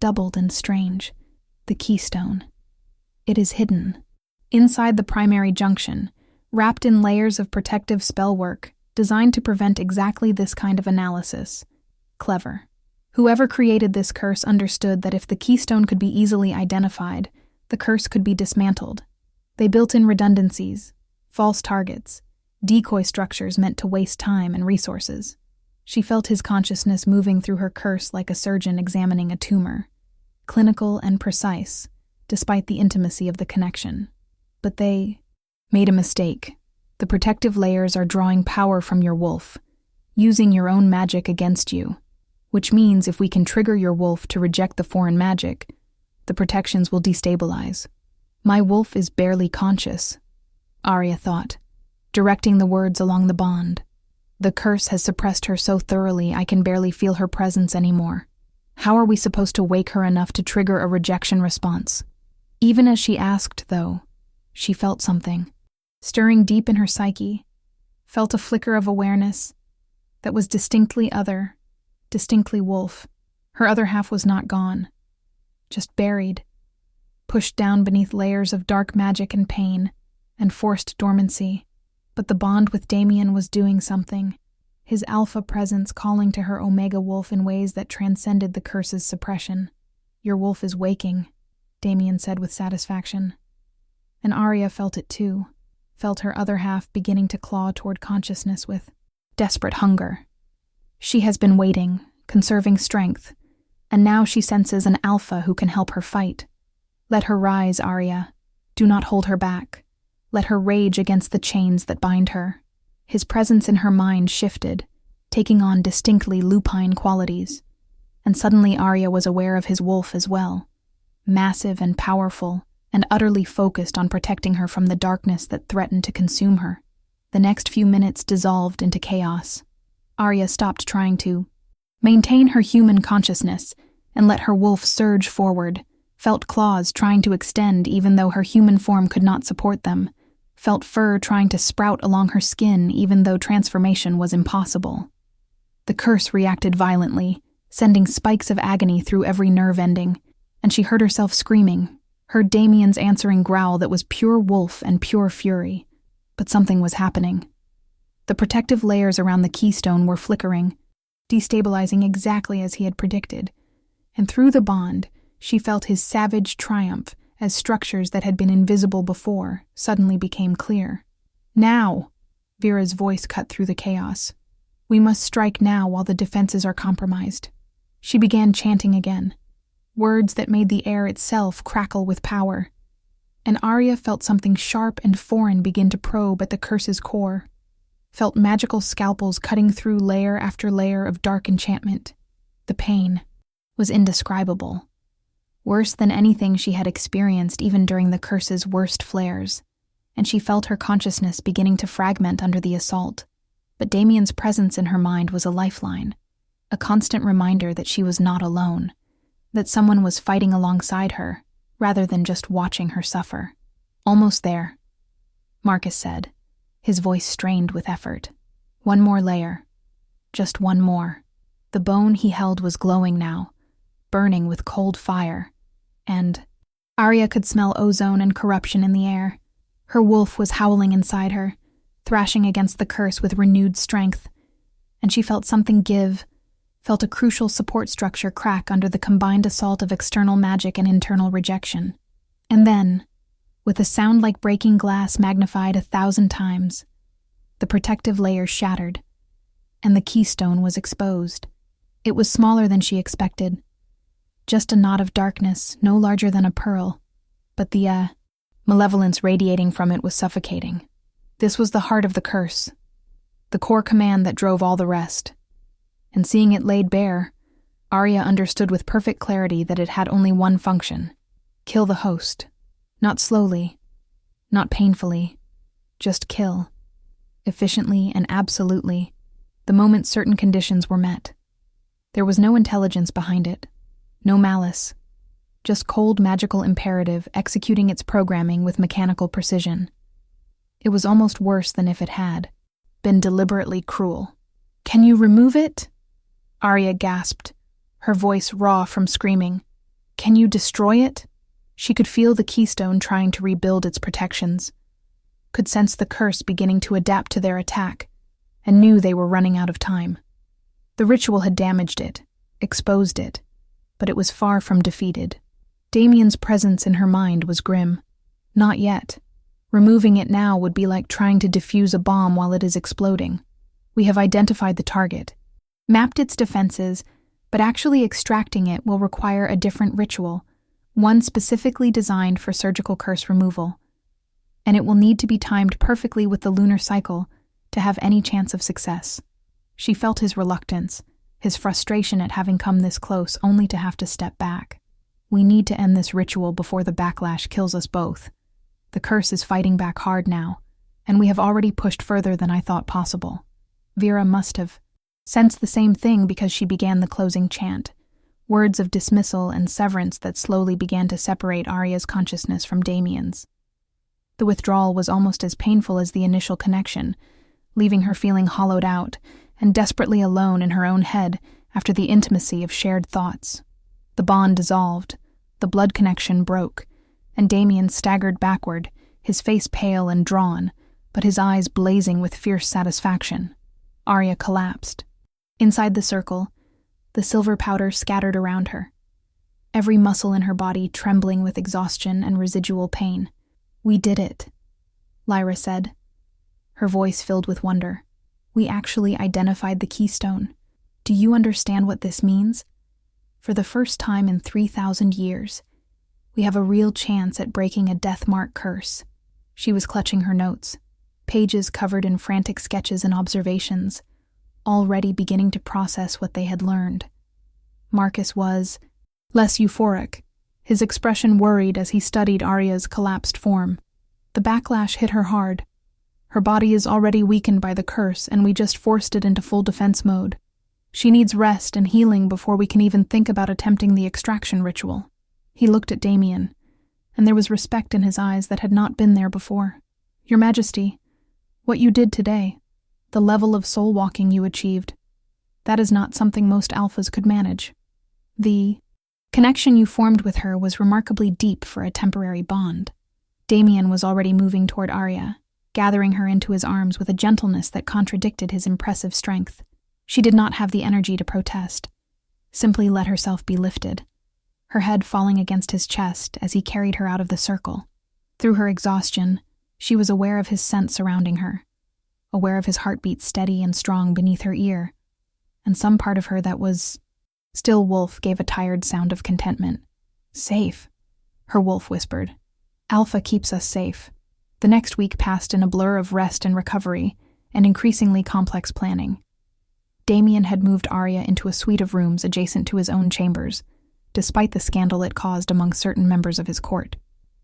doubled and strange. "The keystone. It is hidden inside the primary junction, wrapped in layers of protective spellwork designed to prevent exactly this kind of analysis. Clever. Whoever created this curse understood that if the keystone could be easily identified, the curse could be dismantled. They built in redundancies, false targets, decoy structures meant to waste time and resources. She felt his consciousness moving through her curse like a surgeon examining a tumor, clinical and precise, despite the intimacy of the connection. But they made a mistake. The protective layers are drawing power from your wolf, using your own magic against you, which means if we can trigger your wolf to reject the foreign magic, the protections will destabilize. My wolf is barely conscious, Arya thought, directing the words along the bond. The curse has suppressed her so thoroughly I can barely feel her presence anymore. How are we supposed to wake her enough to trigger a rejection response? Even as she asked, though, she felt something, stirring deep in her psyche, felt a flicker of awareness that was distinctly other, distinctly wolf. Her other half was not gone, just buried, pushed down beneath layers of dark magic and pain, and forced dormancy. But the bond with Damien was doing something, his alpha presence calling to her omega wolf in ways that transcended the curse's suppression. "Your wolf is waking," Damien said with satisfaction. And Arya felt it too, felt her other half beginning to claw toward consciousness with desperate hunger. She has been waiting, conserving strength, and now she senses an alpha who can help her fight. Let her rise, Arya. Do not hold her back. Let her rage against the chains that bind her. His presence in her mind shifted, taking on distinctly lupine qualities, and suddenly Arya was aware of his wolf as well, massive and powerful, and utterly focused on protecting her from the darkness that threatened to consume her. The next few minutes dissolved into chaos. Arya stopped trying to maintain her human consciousness and let her wolf surge forward, felt claws trying to extend even though her human form could not support them, felt fur trying to sprout along her skin even though transformation was impossible. The curse reacted violently, sending spikes of agony through every nerve ending, and she heard herself screaming, heard Damien's answering growl that was pure wolf and pure fury. But something was happening. The protective layers around the keystone were flickering, destabilizing exactly as he had predicted, and through the bond, she felt his savage triumph as structures that had been invisible before suddenly became clear. "Now!" Vera's voice cut through the chaos. "We must strike now while the defenses are compromised." She began chanting again. words that made the air itself crackle with power. And Arya felt something sharp and foreign begin to probe at the curse's core, felt magical scalpels cutting through layer after layer of dark enchantment. The pain was indescribable, worse than anything she had experienced even during the curse's worst flares, and she felt her consciousness beginning to fragment under the assault. But Damien's presence in her mind was a lifeline, a constant reminder that she was not alone, that someone was fighting alongside her, rather than just watching her suffer. "Almost there," Marcus said, his voice strained with effort. "One more layer. Just one more." The bone he held was glowing now, burning with cold fire, and Arya could smell ozone and corruption in the air. Her wolf was howling inside her, thrashing against the curse with renewed strength, and she felt something give, felt a crucial support structure crack under the combined assault of external magic and internal rejection. And then, with a sound like breaking glass magnified 1,000 times, the protective layer shattered, and the keystone was exposed. It was smaller than she expected, just a knot of darkness, no larger than a pearl, but the malevolence radiating from it was suffocating. This was the heart of the curse, the core command that drove all the rest. And seeing it laid bare, Arya understood with perfect clarity that it had only one function: kill the host. Not slowly, not painfully, just kill. Efficiently and absolutely, the moment certain conditions were met. There was no intelligence behind it, no malice, just cold magical imperative executing its programming with mechanical precision. It was almost worse than if it had been deliberately cruel. "Can you remove it?" Arya gasped, her voice raw from screaming. "Can you destroy it?" She could feel the keystone trying to rebuild its protections, could sense the curse beginning to adapt to their attack, and knew they were running out of time. The ritual had damaged it, exposed it, but it was far from defeated. Damien's presence in her mind was grim. Not yet. Removing it now would be like trying to defuse a bomb while it is exploding. We have identified the target, mapped its defenses, but actually extracting it will require a different ritual, one specifically designed for surgical curse removal. And it will need to be timed perfectly with the lunar cycle to have any chance of success. She felt his reluctance, his frustration at having come this close only to have to step back. "We need to end this ritual before the backlash kills us both. The curse is fighting back hard now, and we have already pushed further than I thought possible." Vera must have sensed the same thing because she began the closing chant, words of dismissal and severance that slowly began to separate Arya's consciousness from Damien's. The withdrawal was almost as painful as the initial connection, leaving her feeling hollowed out and desperately alone in her own head after the intimacy of shared thoughts. The bond dissolved, the blood connection broke, and Damien staggered backward, his face pale and drawn, but his eyes blazing with fierce satisfaction. Arya collapsed. Inside the circle, the silver powder scattered around her, every muscle in her body trembling with exhaustion and residual pain. "We did it," Lyra said, her voice filled with wonder. "We actually identified the keystone. Do you understand what this means? For the first time in 3,000 years, we have a real chance at breaking a death-mark curse." She was clutching her notes, pages covered in frantic sketches and observations, already beginning to process what they had learned. Marcus was less euphoric, his expression worried as he studied Arya's collapsed form. "The backlash hit her hard. Her body is already weakened by the curse, and we just forced it into full defense mode. She needs rest and healing before we can even think about attempting the extraction ritual." He looked at Damien, and there was respect in his eyes that had not been there before. "Your Majesty, what you did today, the level of soul-walking you achieved, that is not something most alphas could manage. The connection you formed with her was remarkably deep for a temporary bond." Damien was already moving toward Arya, gathering her into his arms with a gentleness that contradicted his impressive strength. She did not have the energy to protest, simply let herself be lifted, her head falling against his chest as he carried her out of the circle. Through her exhaustion, she was aware of his scent surrounding her, aware of his heartbeat steady and strong beneath her ear, and some part of her that was Still Wolf gave a tired sound of contentment. Safe, her wolf whispered. Alpha keeps us safe. The next week passed in a blur of rest and recovery, and increasingly complex planning. Damien had moved Arya into a suite of rooms adjacent to his own chambers, despite the scandal it caused among certain members of his court.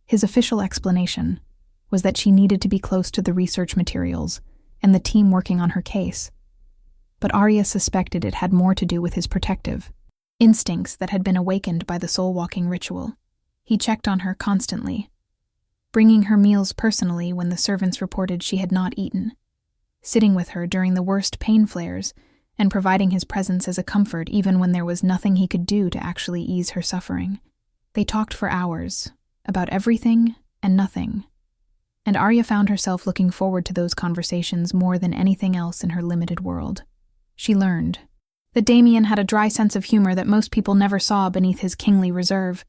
His official explanation was that she needed to be close to the research materials and the team working on her case. But Arya suspected it had more to do with his protective instincts that had been awakened by the soul-walking ritual. He checked on her constantly, bringing her meals personally when the servants reported she had not eaten, sitting with her during the worst pain flares, and providing his presence as a comfort even when there was nothing he could do to actually ease her suffering. They talked for hours, about everything and nothing, and Arya found herself looking forward to those conversations more than anything else in her limited world. She learned that Damien had a dry sense of humor that most people never saw beneath his kingly reserve.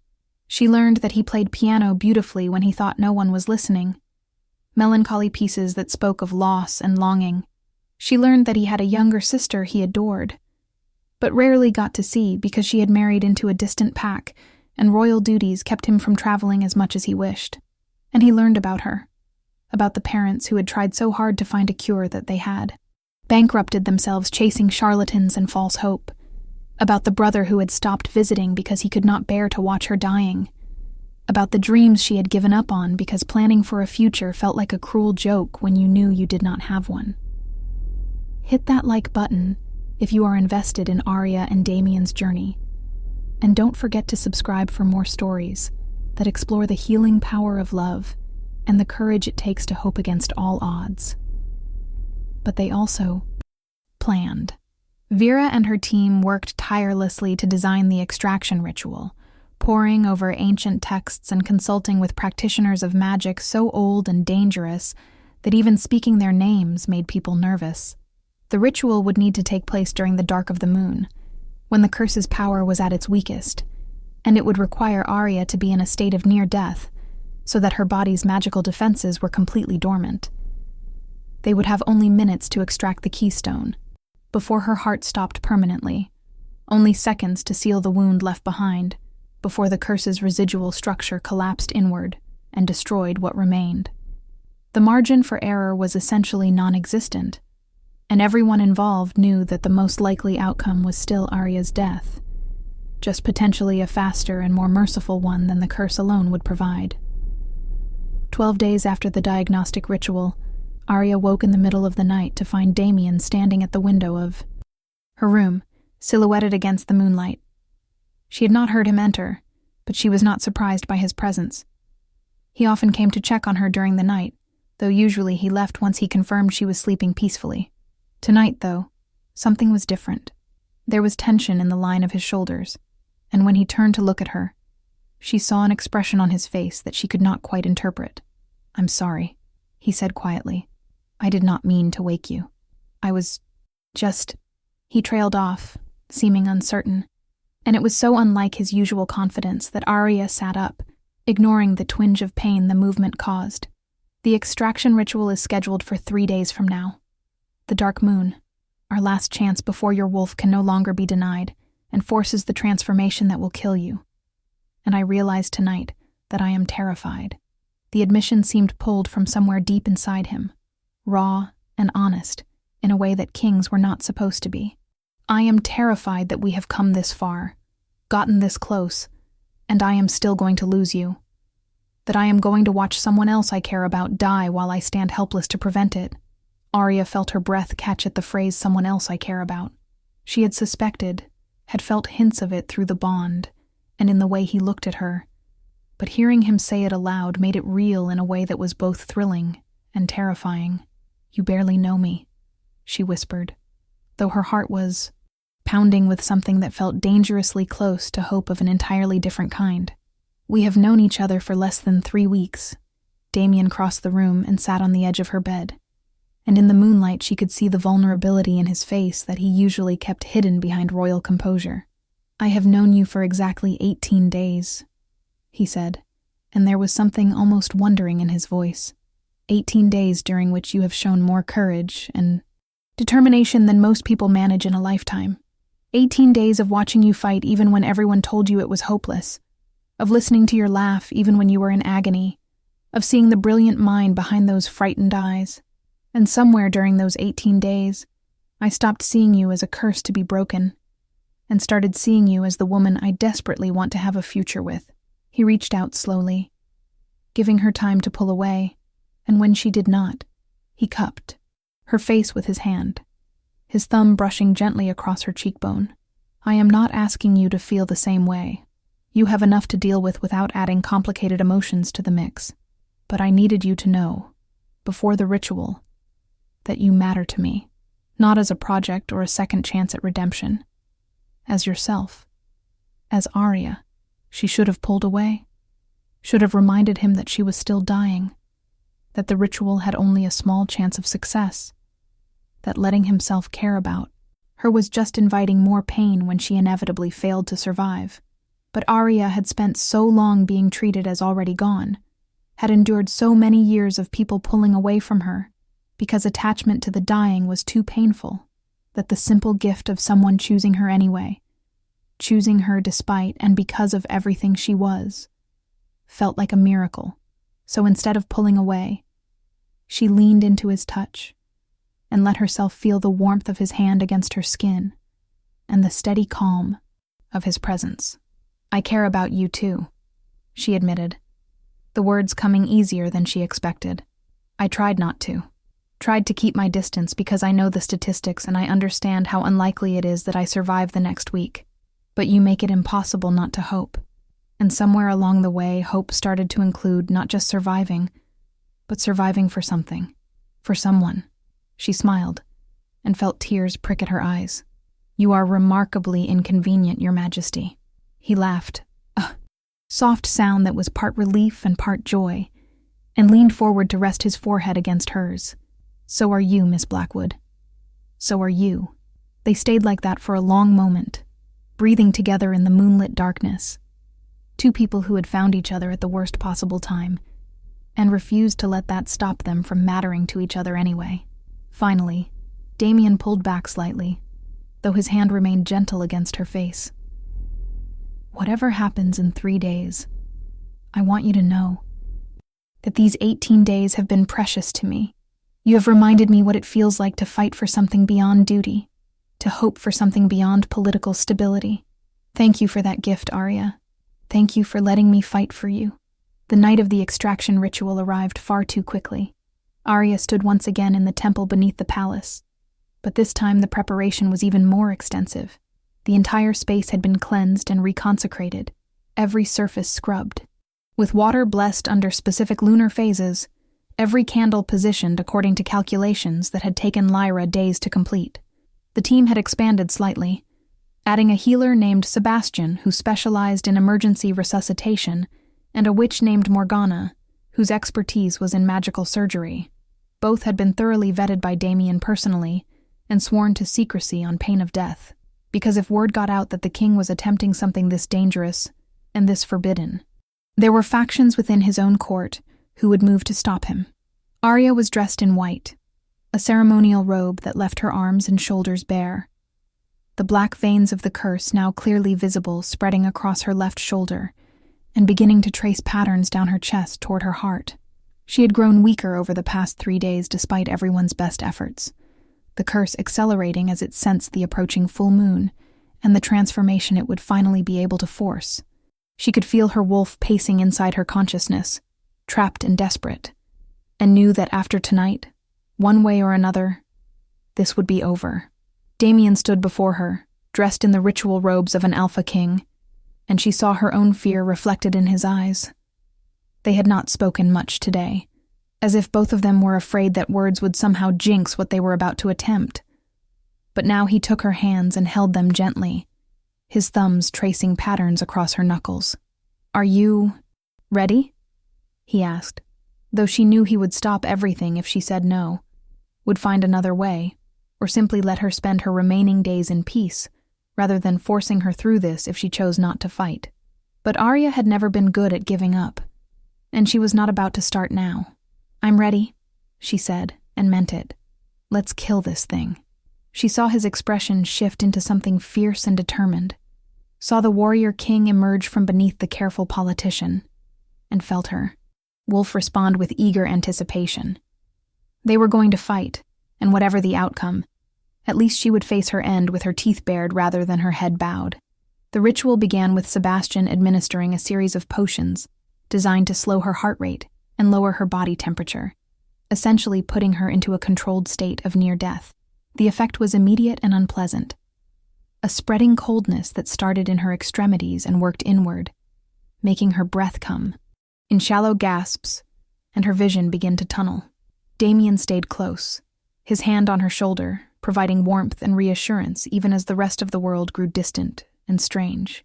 She learned that he played piano beautifully when he thought no one was listening, melancholy pieces that spoke of loss and longing. She learned that he had a younger sister he adored, but rarely got to see because she had married into a distant pack, and royal duties kept him from traveling as much as he wished. And he learned about her, about the parents who had tried so hard to find a cure that they had bankrupted themselves chasing charlatans and false hope, about the brother who had stopped visiting because he could not bear to watch her dying, about the dreams she had given up on because planning for a future felt like a cruel joke when you knew you did not have one. Hit that like button if you are invested in Arya and Damien's journey, and don't forget to subscribe for more stories that explore the healing power of love and the courage it takes to hope against all odds. But they also planned. Vera and her team worked tirelessly to design the extraction ritual, poring over ancient texts and consulting with practitioners of magic so old and dangerous that even speaking their names made people nervous. The ritual would need to take place during the dark of the moon, when the curse's power was at its weakest, and it would require Arya to be in a state of near death so that her body's magical defenses were completely dormant. They would have only minutes to extract the keystone, before her heart stopped permanently, only seconds to seal the wound left behind, before the curse's residual structure collapsed inward and destroyed what remained. The margin for error was essentially non-existent, and everyone involved knew that the most likely outcome was still Arya's death, just potentially a faster and more merciful one than the curse alone would provide. 12 days after the diagnostic ritual, Arya woke in the middle of the night to find Damien standing at the window of her room, silhouetted against the moonlight. She had not heard him enter, but she was not surprised by his presence. He often came to check on her during the night, though usually he left once he confirmed she was sleeping peacefully. Tonight, though, something was different. There was tension in the line of his shoulders, and when he turned to look at her, she saw an expression on his face that she could not quite interpret. "I'm sorry," he said quietly. "I did not mean to wake you. I was just—" He trailed off, seeming uncertain, and it was so unlike his usual confidence that Arya sat up, ignoring the twinge of pain the movement caused. "The extraction ritual is scheduled for 3 days from now. The dark moon, our last chance before your wolf can no longer be denied, and forces the transformation that will kill you. And I realized tonight that I am terrified." The admission seemed pulled from somewhere deep inside him, raw and honest, in a way that kings were not supposed to be. "I am terrified that we have come this far, gotten this close, and I am still going to lose you. That I am going to watch someone else I care about die while I stand helpless to prevent it." Arya felt her breath catch at the phrase "someone else I care about." She had suspected, had felt hints of it through the bond, and in the way he looked at her, but hearing him say it aloud made it real in a way that was both thrilling and terrifying. "You barely know me," she whispered, though her heart was pounding with something that felt dangerously close to hope of an entirely different kind. "We have known each other for less than 3 weeks." Damien crossed the room and sat on the edge of her bed, and in the moonlight she could see the vulnerability in his face that he usually kept hidden behind royal composure. "I have known you for exactly 18 days, he said, and there was something almost wondering in his voice. 18 days during which you have shown more courage and determination than most people manage in a lifetime. 18 days of watching you fight even when everyone told you it was hopeless, of listening to your laugh even when you were in agony, of seeing the brilliant mind behind those frightened eyes. And somewhere during those 18 days, I stopped seeing you as a curse to be broken, and started seeing you as the woman I desperately want to have a future with. He reached out slowly, giving her time to pull away, and when she did not, he cupped her face with his hand, his thumb brushing gently across her cheekbone. I am not asking you to feel the same way. You have enough to deal with without adding complicated emotions to the mix. But I needed you to know, before the ritual, that you matter to me, not as a project or a second chance at redemption. As yourself. As Arya. She should have pulled away. Should have reminded him that she was still dying. That the ritual had only a small chance of success. That letting himself care about her was just inviting more pain when she inevitably failed to survive. But Arya had spent so long being treated as already gone, had endured so many years of people pulling away from her, because attachment to the dying was too painful, that the simple gift of someone choosing her anyway, choosing her despite and because of everything she was, felt like a miracle. So instead of pulling away, she leaned into his touch and let herself feel the warmth of his hand against her skin and the steady calm of his presence. I care about you too, she admitted, the words coming easier than she expected. I tried not to. Tried to keep my distance because I know the statistics and I understand how unlikely it is that I survive the next week. But you make it impossible not to hope. And somewhere along the way, hope started to include not just surviving, but surviving for something. For someone. She smiled and felt tears prick at her eyes. You are remarkably inconvenient, Your Majesty. He laughed, a soft sound that was part relief and part joy, and leaned forward to rest his forehead against hers. So are you, Miss Blackwood. So are you. They stayed like that for a long moment, breathing together in the moonlit darkness. Two people who had found each other at the worst possible time, and refused to let that stop them from mattering to each other anyway. Finally, Damien pulled back slightly, though his hand remained gentle against her face. Whatever happens in 3 days, I want you to know that these 18 days have been precious to me. You have reminded me what it feels like to fight for something beyond duty, to hope for something beyond political stability. Thank you for that gift, Arya. Thank you for letting me fight for you. The night of the extraction ritual arrived far too quickly. Arya stood once again in the temple beneath the palace, but this time the preparation was even more extensive. The entire space had been cleansed and reconsecrated, every surface scrubbed. With water blessed under specific lunar phases, every candle positioned according to calculations that had taken Lyra days to complete. The team had expanded slightly, adding a healer named Sebastian who specialized in emergency resuscitation, and a witch named Morgana, whose expertise was in magical surgery. Both had been thoroughly vetted by Damien personally and sworn to secrecy on pain of death, because if word got out that the king was attempting something this dangerous and this forbidden, there were factions within his own court who would move to stop him. Arya was dressed in white, a ceremonial robe that left her arms and shoulders bare, the black veins of the curse now clearly visible spreading across her left shoulder and beginning to trace patterns down her chest toward her heart. She had grown weaker over the past 3 days despite everyone's best efforts, the curse accelerating as it sensed the approaching full moon and the transformation it would finally be able to force. She could feel her wolf pacing inside her consciousness, trapped and desperate, and knew that after tonight, one way or another, this would be over. Damien stood before her, dressed in the ritual robes of an Alpha King, and she saw her own fear reflected in his eyes. They had not spoken much today, as if both of them were afraid that words would somehow jinx what they were about to attempt. But now he took her hands and held them gently, his thumbs tracing patterns across her knuckles. "Are you ready?" he asked, though she knew he would stop everything if she said no, would find another way, or simply let her spend her remaining days in peace, rather than forcing her through this if she chose not to fight. But Arya had never been good at giving up, and she was not about to start now. "I'm ready," she said, and meant it. "Let's kill this thing." She saw his expression shift into something fierce and determined, saw the warrior king emerge from beneath the careful politician, and felt her wolf respond with eager anticipation. They were going to fight, and whatever the outcome, at least she would face her end with her teeth bared rather than her head bowed. The ritual began with Sebastian administering a series of potions designed to slow her heart rate and lower her body temperature, essentially putting her into a controlled state of near death. The effect was immediate and unpleasant. A spreading coldness that started in her extremities and worked inward, making her breath come in shallow gasps and her vision begin to tunnel. Damien stayed close, his hand on her shoulder, providing warmth and reassurance even as the rest of the world grew distant and strange.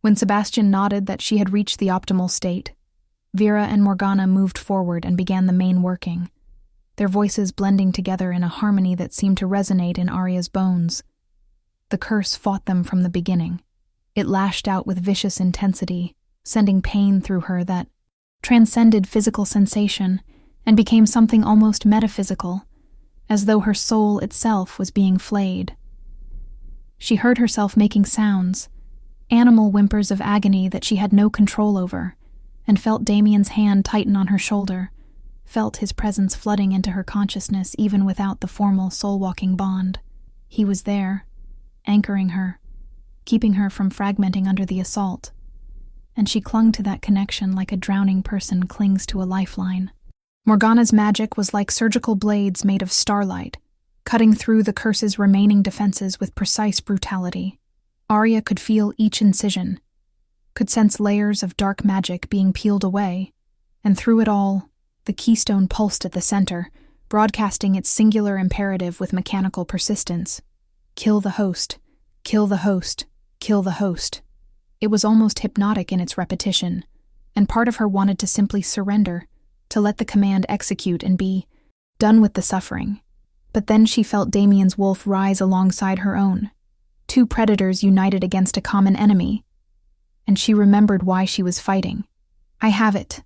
When Sebastian nodded that she had reached the optimal state, Vera and Morgana moved forward and began the main working, their voices blending together in a harmony that seemed to resonate in Arya's bones. The curse fought them from the beginning. It lashed out with vicious intensity, sending pain through her that transcended physical sensation and became something almost metaphysical, as though her soul itself was being flayed. She heard herself making sounds, animal whimpers of agony that she had no control over, and felt Damien's hand tighten on her shoulder, felt his presence flooding into her consciousness even without the formal soul-walking bond. He was there, anchoring her, keeping her from fragmenting under the assault, and she clung to that connection like a drowning person clings to a lifeline. Morgana's magic was like surgical blades made of starlight, cutting through the curse's remaining defenses with precise brutality. Arya could feel each incision, could sense layers of dark magic being peeled away, and through it all, the keystone pulsed at the center, broadcasting its singular imperative with mechanical persistence. Kill the host, kill the host, kill the host. It was almost hypnotic in its repetition, and part of her wanted to simply surrender, to let the command execute and be done with the suffering. But then she felt Damien's wolf rise alongside her own, two predators united against a common enemy, and she remembered why she was fighting. "I have it,"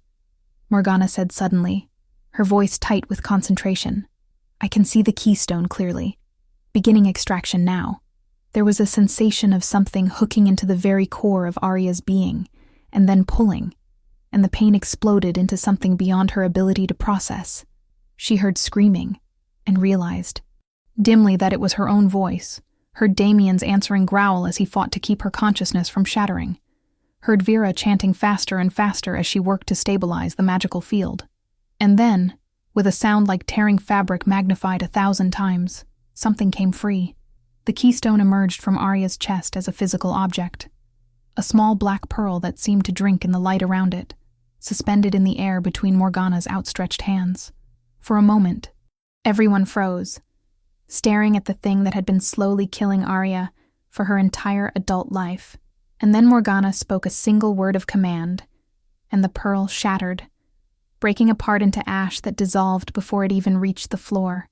Morgana said suddenly, her voice tight with concentration. "I can see the keystone clearly. Beginning extraction now." There was a sensation of something hooking into the very core of Arya's being, and then pulling, and the pain exploded into something beyond her ability to process. She heard screaming, and realized, dimly, that it was her own voice, heard Damien's answering growl as he fought to keep her consciousness from shattering, heard Vera chanting faster and faster as she worked to stabilize the magical field. And then, with a sound like tearing fabric magnified 1,000 times, something came free. The keystone emerged from Arya's chest as a physical object, a small black pearl that seemed to drink in the light around it, suspended in the air between Morgana's outstretched hands. For a moment, everyone froze, staring at the thing that had been slowly killing Arya for her entire adult life. And then Morgana spoke a single word of command, and the pearl shattered, breaking apart into ash that dissolved before it even reached the floor.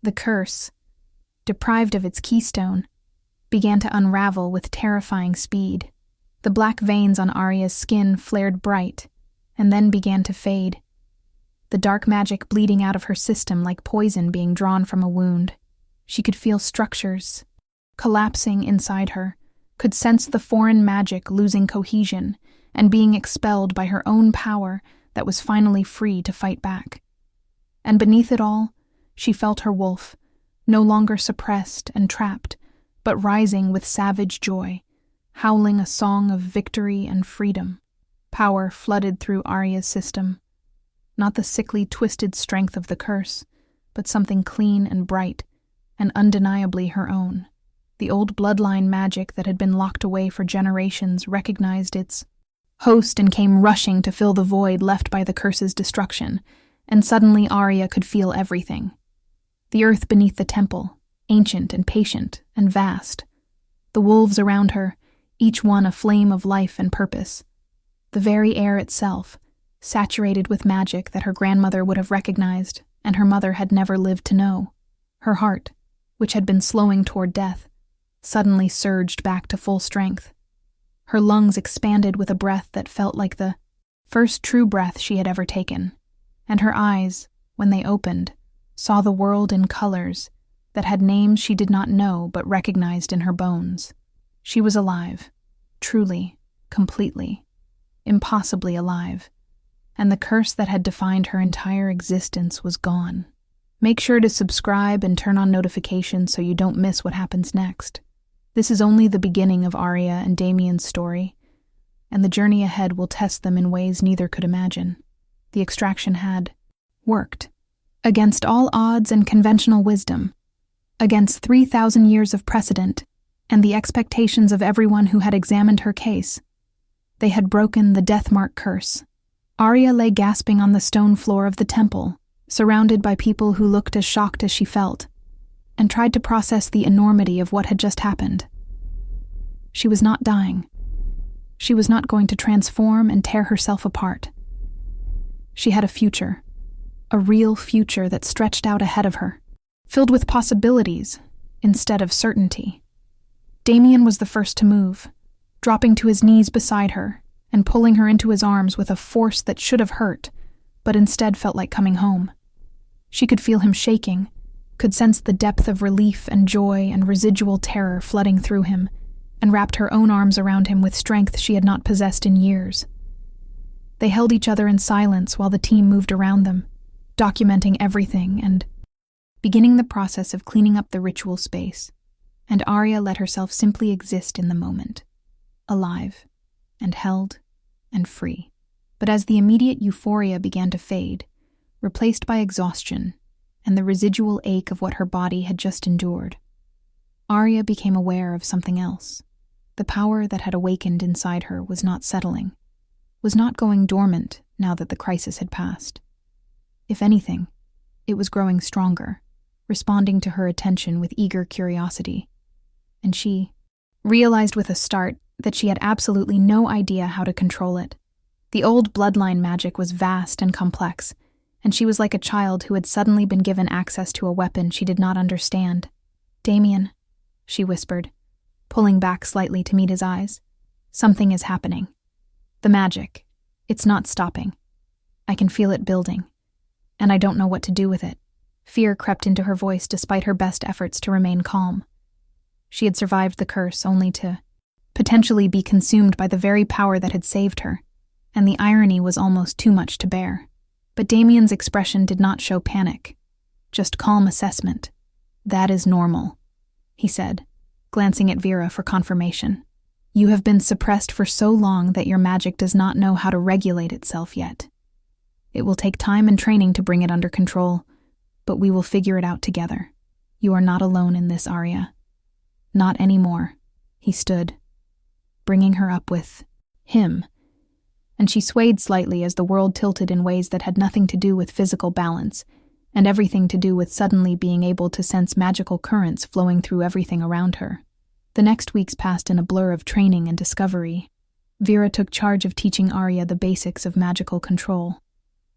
The curse, deprived of its keystone, began to unravel with terrifying speed. The black veins on Arya's skin flared bright, and then began to fade, the dark magic bleeding out of her system like poison being drawn from a wound. She could feel structures collapsing inside her, could sense the foreign magic losing cohesion and being expelled by her own power that was finally free to fight back. And beneath it all, she felt her wolf, no longer suppressed and trapped, but rising with savage joy, howling a song of victory and freedom. Power flooded through Arya's system, not the sickly, twisted strength of the curse, but something clean and bright, and undeniably her own. The old bloodline magic that had been locked away for generations recognized its host and came rushing to fill the void left by the curse's destruction, and suddenly Arya could feel everything. The earth beneath the temple, ancient and patient and vast. The wolves around her, each one a flame of life and purpose. The very air itself, saturated with magic that her grandmother would have recognized and her mother had never lived to know. Her heart, which had been slowing toward death, suddenly surged back to full strength. Her lungs expanded with a breath that felt like the first true breath she had ever taken, and her eyes, when they opened, saw the world in colors, that had names she did not know but recognized in her bones. She was alive, truly, completely, impossibly alive, and the curse that had defined her entire existence was gone. Make sure to subscribe and turn on notifications so you don't miss what happens next. This is only the beginning of Arya and Damien's story, and the journey ahead will test them in ways neither could imagine. The extraction had worked. Against all odds and conventional wisdom, against 3,000 years of precedent and the expectations of everyone who had examined her case, they had broken the deathmark curse. Arya lay gasping on the stone floor of the temple, surrounded by people who looked as shocked as she felt, and tried to process the enormity of what had just happened. She was not dying. She was not going to transform and tear herself apart. She had a future, a real future that stretched out ahead of her, filled with possibilities instead of certainty. Damien was the first to move, dropping to his knees beside her and pulling her into his arms with a force that should have hurt, but instead felt like coming home. She could feel him shaking, could sense the depth of relief and joy and residual terror flooding through him, and wrapped her own arms around him with strength she had not possessed in years. They held each other in silence while the team moved around them, documenting everything and beginning the process of cleaning up the ritual space, and Arya let herself simply exist in the moment, alive and held and free. But as the immediate euphoria began to fade, replaced by exhaustion and the residual ache of what her body had just endured, Arya became aware of something else. The power that had awakened inside her was not settling, was not going dormant now that the crisis had passed. If anything, it was growing stronger, responding to her attention with eager curiosity. And she realized with a start that she had absolutely no idea how to control it. The old bloodline magic was vast and complex, and she was like a child who had suddenly been given access to a weapon she did not understand. "Damien," she whispered, pulling back slightly to meet his eyes. "Something is happening. The magic. It's not stopping. I can feel it building. And I don't know what to do with it." Fear crept into her voice despite her best efforts to remain calm. She had survived the curse only to potentially be consumed by the very power that had saved her, and the irony was almost too much to bear. But Damien's expression did not show panic, just calm assessment. "That is normal," he said, glancing at Vera for confirmation. "You have been suppressed for so long that your magic does not know how to regulate itself yet. It will take time and training to bring it under control, but we will figure it out together. You are not alone in this, Arya. Not anymore." He stood, bringing her up with him, and she swayed slightly as the world tilted in ways that had nothing to do with physical balance, and everything to do with suddenly being able to sense magical currents flowing through everything around her. The next weeks passed in a blur of training and discovery. Vera took charge of teaching Arya the basics of magical control,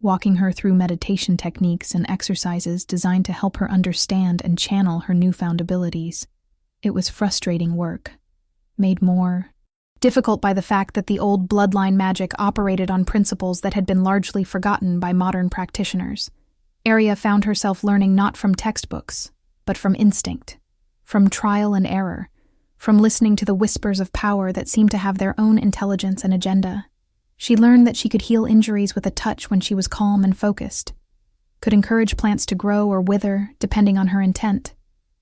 walking her through meditation techniques and exercises designed to help her understand and channel her newfound abilities. It was frustrating work, made more difficult by the fact that the old bloodline magic operated on principles that had been largely forgotten by modern practitioners. Arya found herself learning not from textbooks, but from instinct, from trial and error, from listening to the whispers of power that seemed to have their own intelligence and agenda. She learned that she could heal injuries with a touch when she was calm and focused, could encourage plants to grow or wither depending on her intent,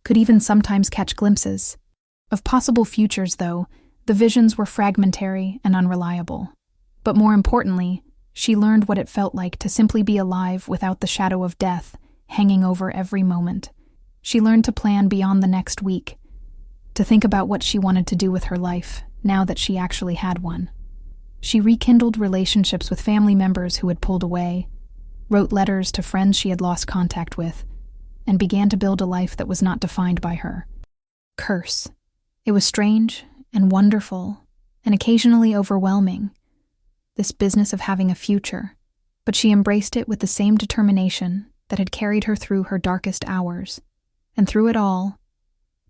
could even sometimes catch glimpses of possible futures, though the visions were fragmentary and unreliable. But more importantly, she learned what it felt like to simply be alive without the shadow of death hanging over every moment. She learned to plan beyond the next week, to think about what she wanted to do with her life now that she actually had one. She rekindled relationships with family members who had pulled away, wrote letters to friends she had lost contact with, and began to build a life that was not defined by her curse. It was strange and wonderful and occasionally overwhelming, this business of having a future, but she embraced it with the same determination that had carried her through her darkest hours. And through it all,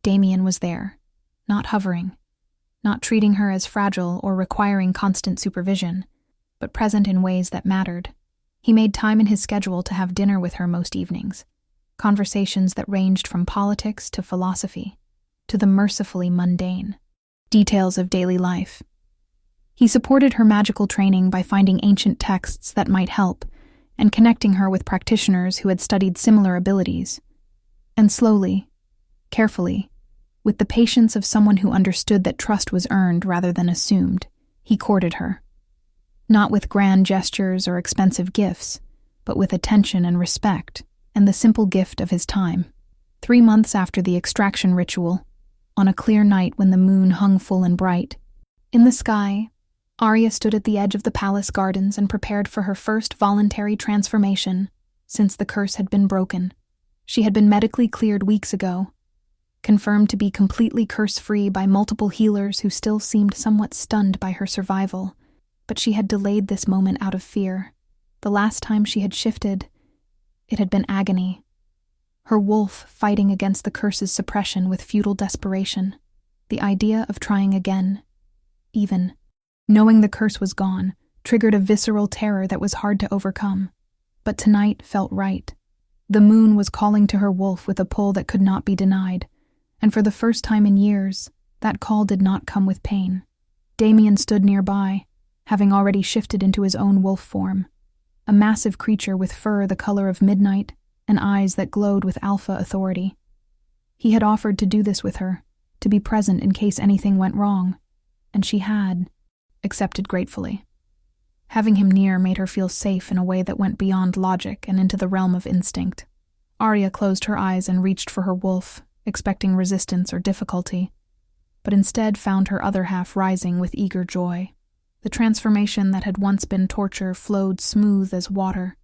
Damien was there, not hovering, not treating her as fragile or requiring constant supervision, but present in ways that mattered. He made time in his schedule to have dinner with her most evenings, conversations that ranged from politics to philosophy, to the mercifully mundane details of daily life. He supported her magical training by finding ancient texts that might help, and connecting her with practitioners who had studied similar abilities. And slowly, carefully, with the patience of someone who understood that trust was earned rather than assumed, he courted her. Not with grand gestures or expensive gifts, but with attention and respect, and the simple gift of his time. 3 months after the extraction ritual, on a clear night when the moon hung full and bright, in the sky, Arya stood at the edge of the palace gardens and prepared for her first voluntary transformation since the curse had been broken. She had been medically cleared weeks ago, confirmed to be completely curse-free by multiple healers who still seemed somewhat stunned by her survival, but she had delayed this moment out of fear. The last time she had shifted, it had been agony. Her wolf fighting against the curse's suppression with futile desperation. The idea of trying again, even knowing the curse was gone, triggered a visceral terror that was hard to overcome. But tonight felt right. The moon was calling to her wolf with a pull that could not be denied, and for the first time in years, that call did not come with pain. Damien stood nearby, having already shifted into his own wolf form, a massive creature with fur the color of midnight and eyes that glowed with alpha authority. He had offered to do this with her, to be present in case anything went wrong, and she had accepted gratefully. Having him near made her feel safe in a way that went beyond logic and into the realm of instinct. Arya closed her eyes and reached for her wolf, expecting resistance or difficulty, but instead found her other half rising with eager joy. The transformation that had once been torture flowed smooth as water,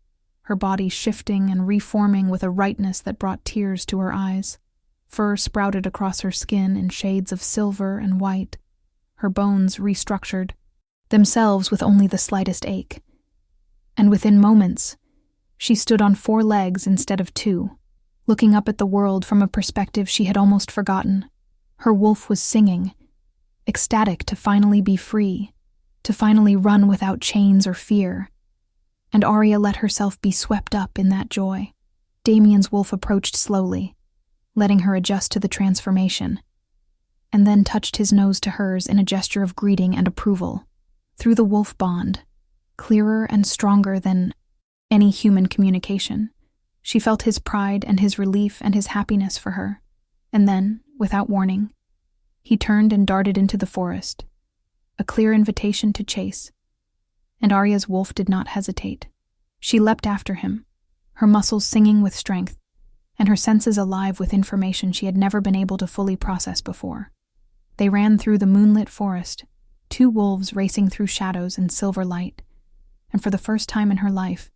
her body shifting and reforming with a rightness that brought tears to her eyes. Fur sprouted across her skin in shades of silver and white, her bones restructured, themselves with only the slightest ache. And within moments, she stood on 4 legs instead of 2, looking up at the world from a perspective she had almost forgotten. Her wolf was singing, ecstatic to finally be free, to finally run without chains or fear. And Arya let herself be swept up in that joy. Damien's wolf approached slowly, letting her adjust to the transformation, and then touched his nose to hers in a gesture of greeting and approval. Through the wolf bond, clearer and stronger than any human communication, she felt his pride and his relief and his happiness for her. And then, without warning, he turned and darted into the forest, a clear invitation to chase. And Arya's wolf did not hesitate. She leapt after him, her muscles singing with strength, and her senses alive with information she had never been able to fully process before. They ran through the moonlit forest, 2 wolves racing through shadows and silver light, and for the first time in her life,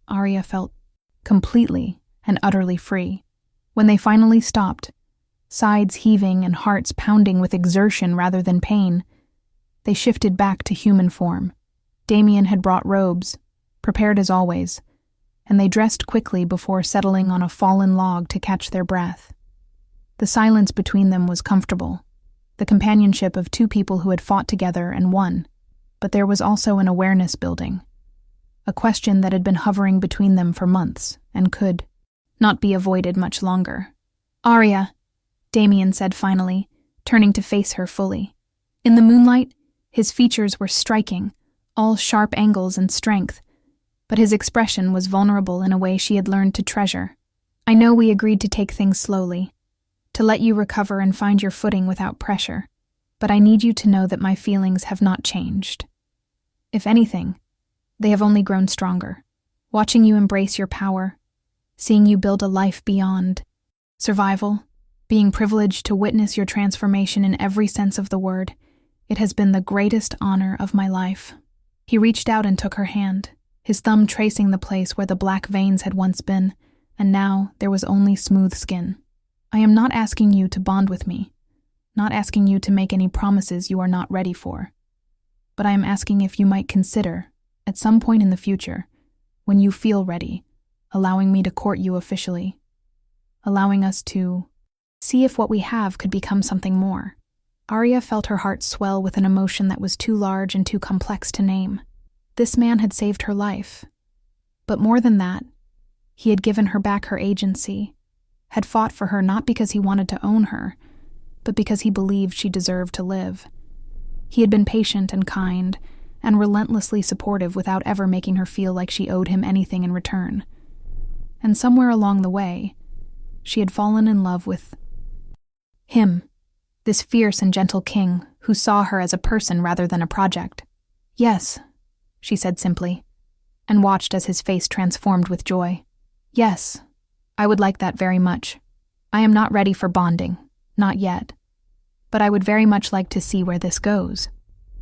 Arya felt completely and utterly free. When they finally stopped, sides heaving and hearts pounding with exertion rather than pain, they shifted back to human form. Damien had brought robes, prepared as always, and they dressed quickly before settling on a fallen log to catch their breath. The silence between them was comfortable, the companionship of 2 people who had fought together and won, but there was also an awareness building, a question that had been hovering between them for months and could not be avoided much longer. "Arya," Damien said finally, turning to face her fully. In the moonlight, his features were striking, all sharp angles and strength, but his expression was vulnerable in a way she had learned to treasure. "I know we agreed to take things slowly, to let you recover and find your footing without pressure, but I need you to know that my feelings have not changed. If anything, they have only grown stronger. Watching you embrace your power, seeing you build a life beyond survival, being privileged to witness your transformation in every sense of the word, it has been the greatest honor of my life." He reached out and took her hand, his thumb tracing the place where the black veins had once been, and now there was only smooth skin. "I am not asking you to bond with me, not asking you to make any promises you are not ready for, but I am asking if you might consider, at some point in the future, when you feel ready, allowing me to court you officially, allowing us to see if what we have could become something more." Arya felt her heart swell with an emotion that was too large and too complex to name. This man had saved her life. But more than that, he had given her back her agency, had fought for her not because he wanted to own her, but because he believed she deserved to live. He had been patient and kind, and relentlessly supportive without ever making her feel like she owed him anything in return. And somewhere along the way, she had fallen in love with him, this fierce and gentle king who saw her as a person rather than a project. "Yes," she said simply, and watched as his face transformed with joy. "Yes, I would like that very much. I am not ready for bonding, not yet. But I would very much like to see where this goes.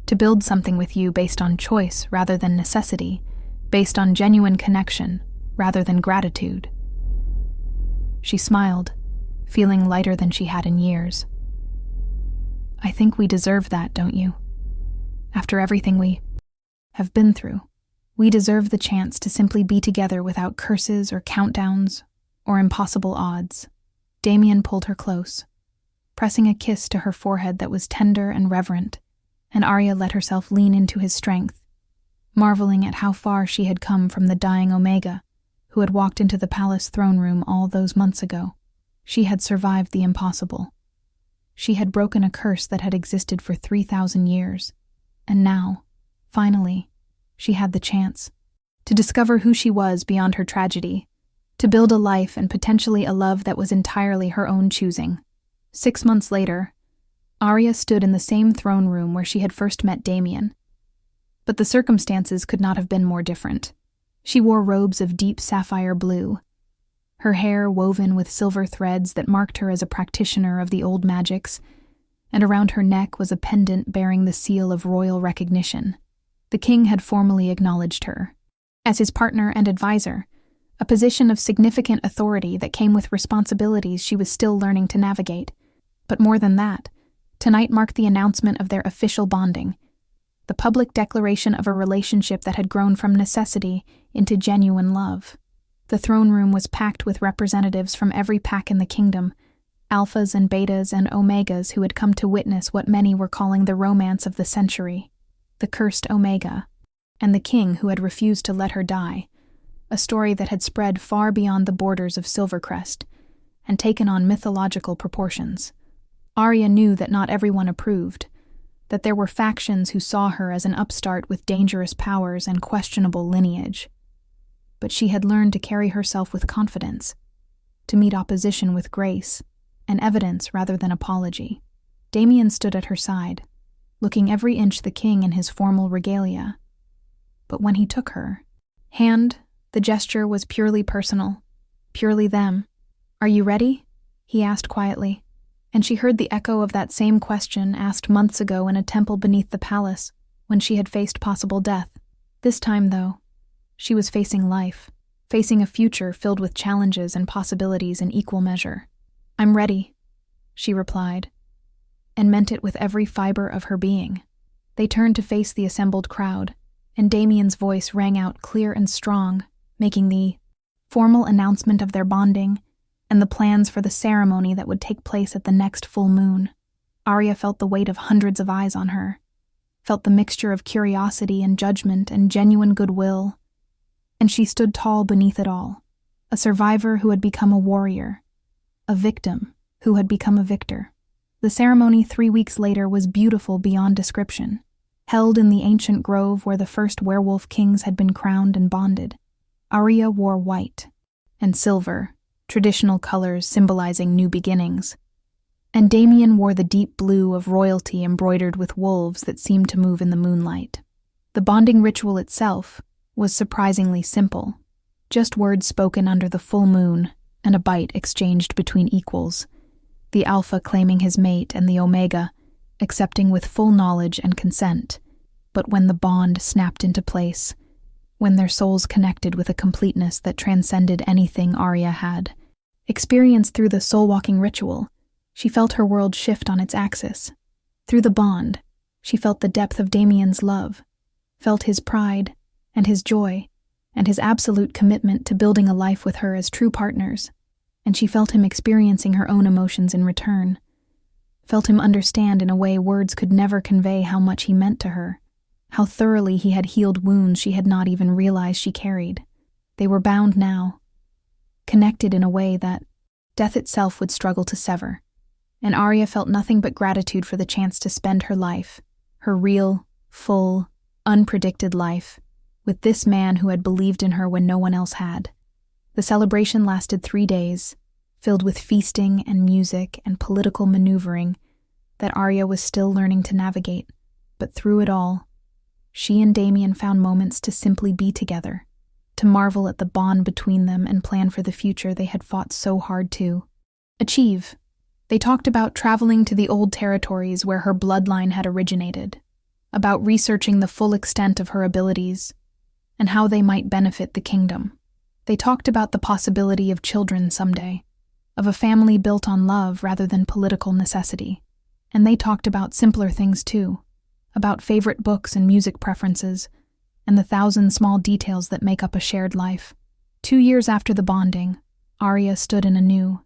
To build something with you based on choice rather than necessity, based on genuine connection rather than gratitude." She smiled, feeling lighter than she had in years. "I think we deserve that, don't you? After everything we have been through, we deserve the chance to simply be together without curses or countdowns or impossible odds." Damien pulled her close, pressing a kiss to her forehead that was tender and reverent, and Arya let herself lean into his strength, marveling at how far she had come from the dying Omega, who had walked into the palace throne room all those months ago. She had survived the impossible. She had broken a curse that had existed for 3,000 years, and now, finally, she had the chance to discover who she was beyond her tragedy, to build a life and potentially a love that was entirely her own choosing. 6 months later, Arya stood in the same throne room where she had first met Damien. But the circumstances could not have been more different. She wore robes of deep sapphire blue, her hair woven with silver threads that marked her as a practitioner of the old magics, and around her neck was a pendant bearing the seal of royal recognition. The king had formally acknowledged her as his partner and advisor, a position of significant authority that came with responsibilities she was still learning to navigate. But more than that, tonight marked the announcement of their official bonding, the public declaration of a relationship that had grown from necessity into genuine love. The throne room was packed with representatives from every pack in the kingdom, alphas and betas and omegas who had come to witness what many were calling the romance of the century, the cursed Omega, and the king who had refused to let her die, a story that had spread far beyond the borders of Silvercrest and taken on mythological proportions. Arya knew that not everyone approved, that there were factions who saw her as an upstart with dangerous powers and questionable lineage. But she had learned to carry herself with confidence, to meet opposition with grace and evidence rather than apology. Damien stood at her side, looking every inch the king in his formal regalia. But when he took her hand, the gesture was purely personal, purely them. "Are you ready?" he asked quietly, and she heard the echo of that same question asked months ago in a temple beneath the palace when she had faced possible death. This time, though, she was facing life, facing a future filled with challenges and possibilities in equal measure. "I'm ready," she replied, and meant it with every fiber of her being. They turned to face the assembled crowd, and Damien's voice rang out clear and strong, making the formal announcement of their bonding and the plans for the ceremony that would take place at the next full moon. Arya felt the weight of hundreds of eyes on her, felt the mixture of curiosity and judgment and genuine goodwill, and she stood tall beneath it all, a survivor who had become a warrior, a victim who had become a victor. The ceremony 3 weeks later was beautiful beyond description, held in the ancient grove where the first werewolf kings had been crowned and bonded. Arya wore white and silver, traditional colors symbolizing new beginnings, and Damien wore the deep blue of royalty embroidered with wolves that seemed to move in the moonlight. The bonding ritual itself was surprisingly simple, just words spoken under the full moon and a bite exchanged between equals, the alpha claiming his mate and the omega accepting with full knowledge and consent. But when the bond snapped into place, when their souls connected with a completeness that transcended anything Arya had experienced through the soul-walking ritual, she felt her world shift on its axis. Through the bond, she felt the depth of Damien's love, felt his pride and his joy, and his absolute commitment to building a life with her as true partners, and she felt him experiencing her own emotions in return, felt him understand in a way words could never convey how much he meant to her, how thoroughly he had healed wounds she had not even realized she carried. They were bound now, connected in a way that, Death itself would struggle to sever, and Arya felt nothing but gratitude for the chance to spend her life, her real, full, unpredicted life, with this man who had believed in her when no one else had. The celebration lasted 3 days, filled with feasting and music and political maneuvering that Arya was still learning to navigate. But through it all, she and Damien found moments to simply be together, to marvel at the bond between them and plan for the future they had fought so hard to achieve. They talked about traveling to the old territories where her bloodline had originated, about researching the full extent of her abilities, and how they might benefit the kingdom. They talked about the possibility of children someday, of a family built on love rather than political necessity. And they talked about simpler things too, about favorite books and music preferences, and the 1,000 small details that make up a shared life. 2 years after the bonding, Arya stood in a new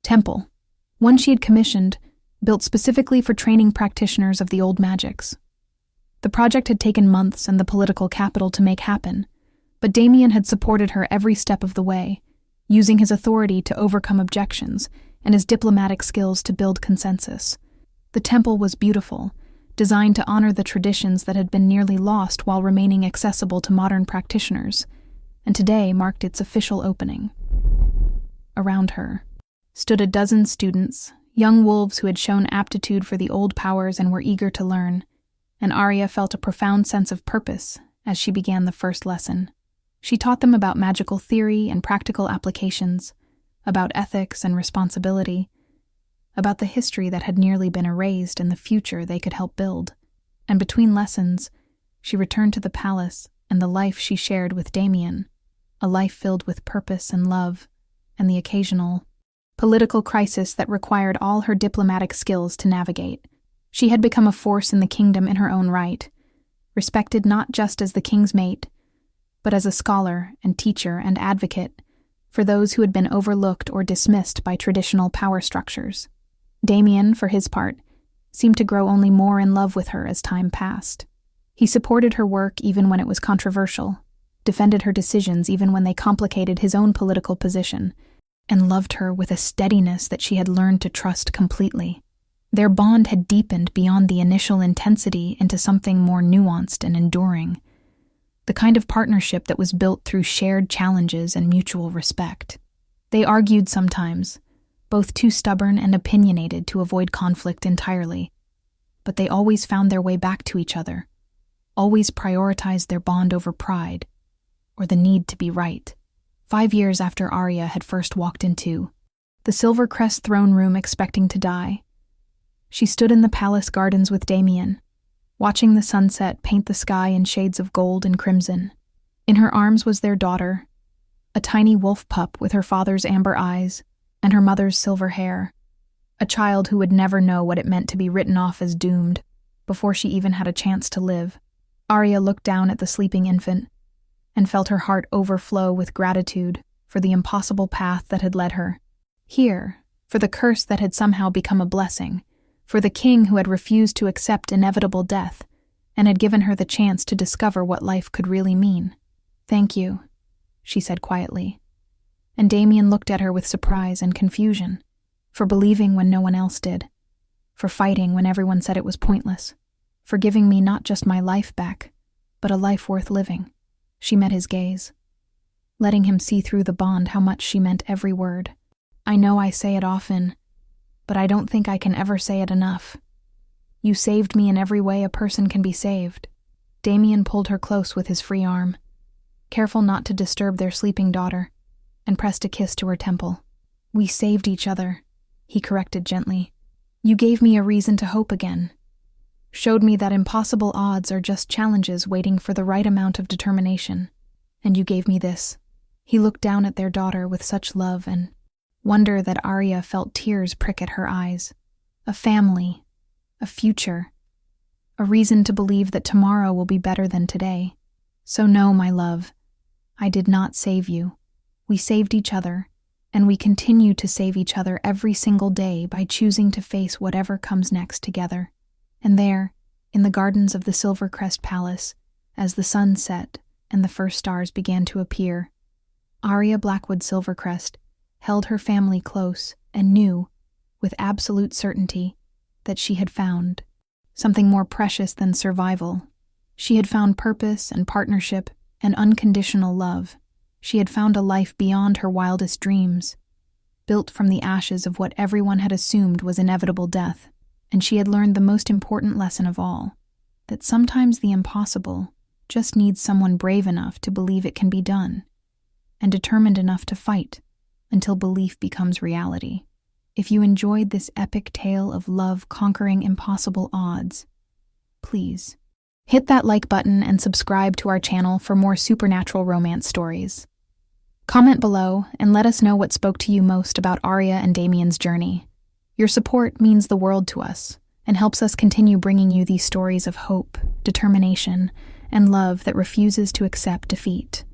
temple, one she had commissioned, built specifically for training practitioners of the old magics. The project had taken months and the political capital to make happen, but Damien had supported her every step of the way, using his authority to overcome objections and his diplomatic skills to build consensus. The temple was beautiful, designed to honor the traditions that had been nearly lost while remaining accessible to modern practitioners, and today marked its official opening. Around her stood a dozen students, young wolves who had shown aptitude for the old powers and were eager to learn, and Arya felt a profound sense of purpose as she began the first lesson. She taught them about magical theory and practical applications, about ethics and responsibility, about the history that had nearly been erased and the future they could help build. And between lessons, she returned to the palace and the life she shared with Damien, a life filled with purpose and love, and the occasional political crisis that required all her diplomatic skills to navigate. She had become a force in the kingdom in her own right, respected not just as the king's mate, but as a scholar and teacher and advocate for those who had been overlooked or dismissed by traditional power structures. Damien, for his part, seemed to grow only more in love with her as time passed. He supported her work even when it was controversial, defended her decisions even when they complicated his own political position, and loved her with a steadiness that she had learned to trust completely. Their bond had deepened beyond the initial intensity into something more nuanced and enduring, the kind of partnership that was built through shared challenges and mutual respect. They argued sometimes, both too stubborn and opinionated to avoid conflict entirely, but they always found their way back to each other, always prioritized their bond over pride, or the need to be right. 5 years after Arya had first walked into the Silvercrest throne room expecting to die, she stood in the palace gardens with Damien, watching the sunset paint the sky in shades of gold and crimson. In her arms was their daughter, a tiny wolf pup with her father's amber eyes and her mother's silver hair, a child who would never know what it meant to be written off as doomed before she even had a chance to live. Arya looked down at the sleeping infant and felt her heart overflow with gratitude for the impossible path that had led her here, for the curse that had somehow become a blessing, for the king who had refused to accept inevitable death and had given her the chance to discover what life could really mean. "Thank you," she said quietly, and Damien looked at her with surprise and confusion, for believing when no one else did, for fighting when everyone said it was pointless, for giving me not just my life back, but a life worth living. She met his gaze, letting him see through the bond how much she meant every word. "I know I say it often, but I don't think I can ever say it enough. You saved me in every way a person can be saved." Damien pulled her close with his free arm, careful not to disturb their sleeping daughter, and pressed a kiss to her temple. "We saved each other," he corrected gently. "You gave me a reason to hope again. Showed me that impossible odds are just challenges waiting for the right amount of determination. And you gave me this." He looked down at their daughter with such love and wonder that Arya felt tears prick at her eyes. A family, a future, a reason to believe that tomorrow will be better than today. "So no, my love, I did not save you. We saved each other, and we continue to save each other every single day by choosing to face whatever comes next together." And there, in the gardens of the Silvercrest Palace, as the sun set and the first stars began to appear, Arya Blackwood Silvercrest held her family close, and knew, with absolute certainty, that she had found something more precious than survival. She had found purpose and partnership and unconditional love. She had found a life beyond her wildest dreams, built from the ashes of what everyone had assumed was inevitable death. And she had learned the most important lesson of all, that sometimes the impossible just needs someone brave enough to believe it can be done, and determined enough to fight until belief becomes reality. If you enjoyed this epic tale of love conquering impossible odds, please hit that like button and subscribe to our channel for more supernatural romance stories. Comment below and let us know what spoke to you most about Arya and Damien's journey. Your support means the world to us and helps us continue bringing you these stories of hope, determination, and love that refuses to accept defeat.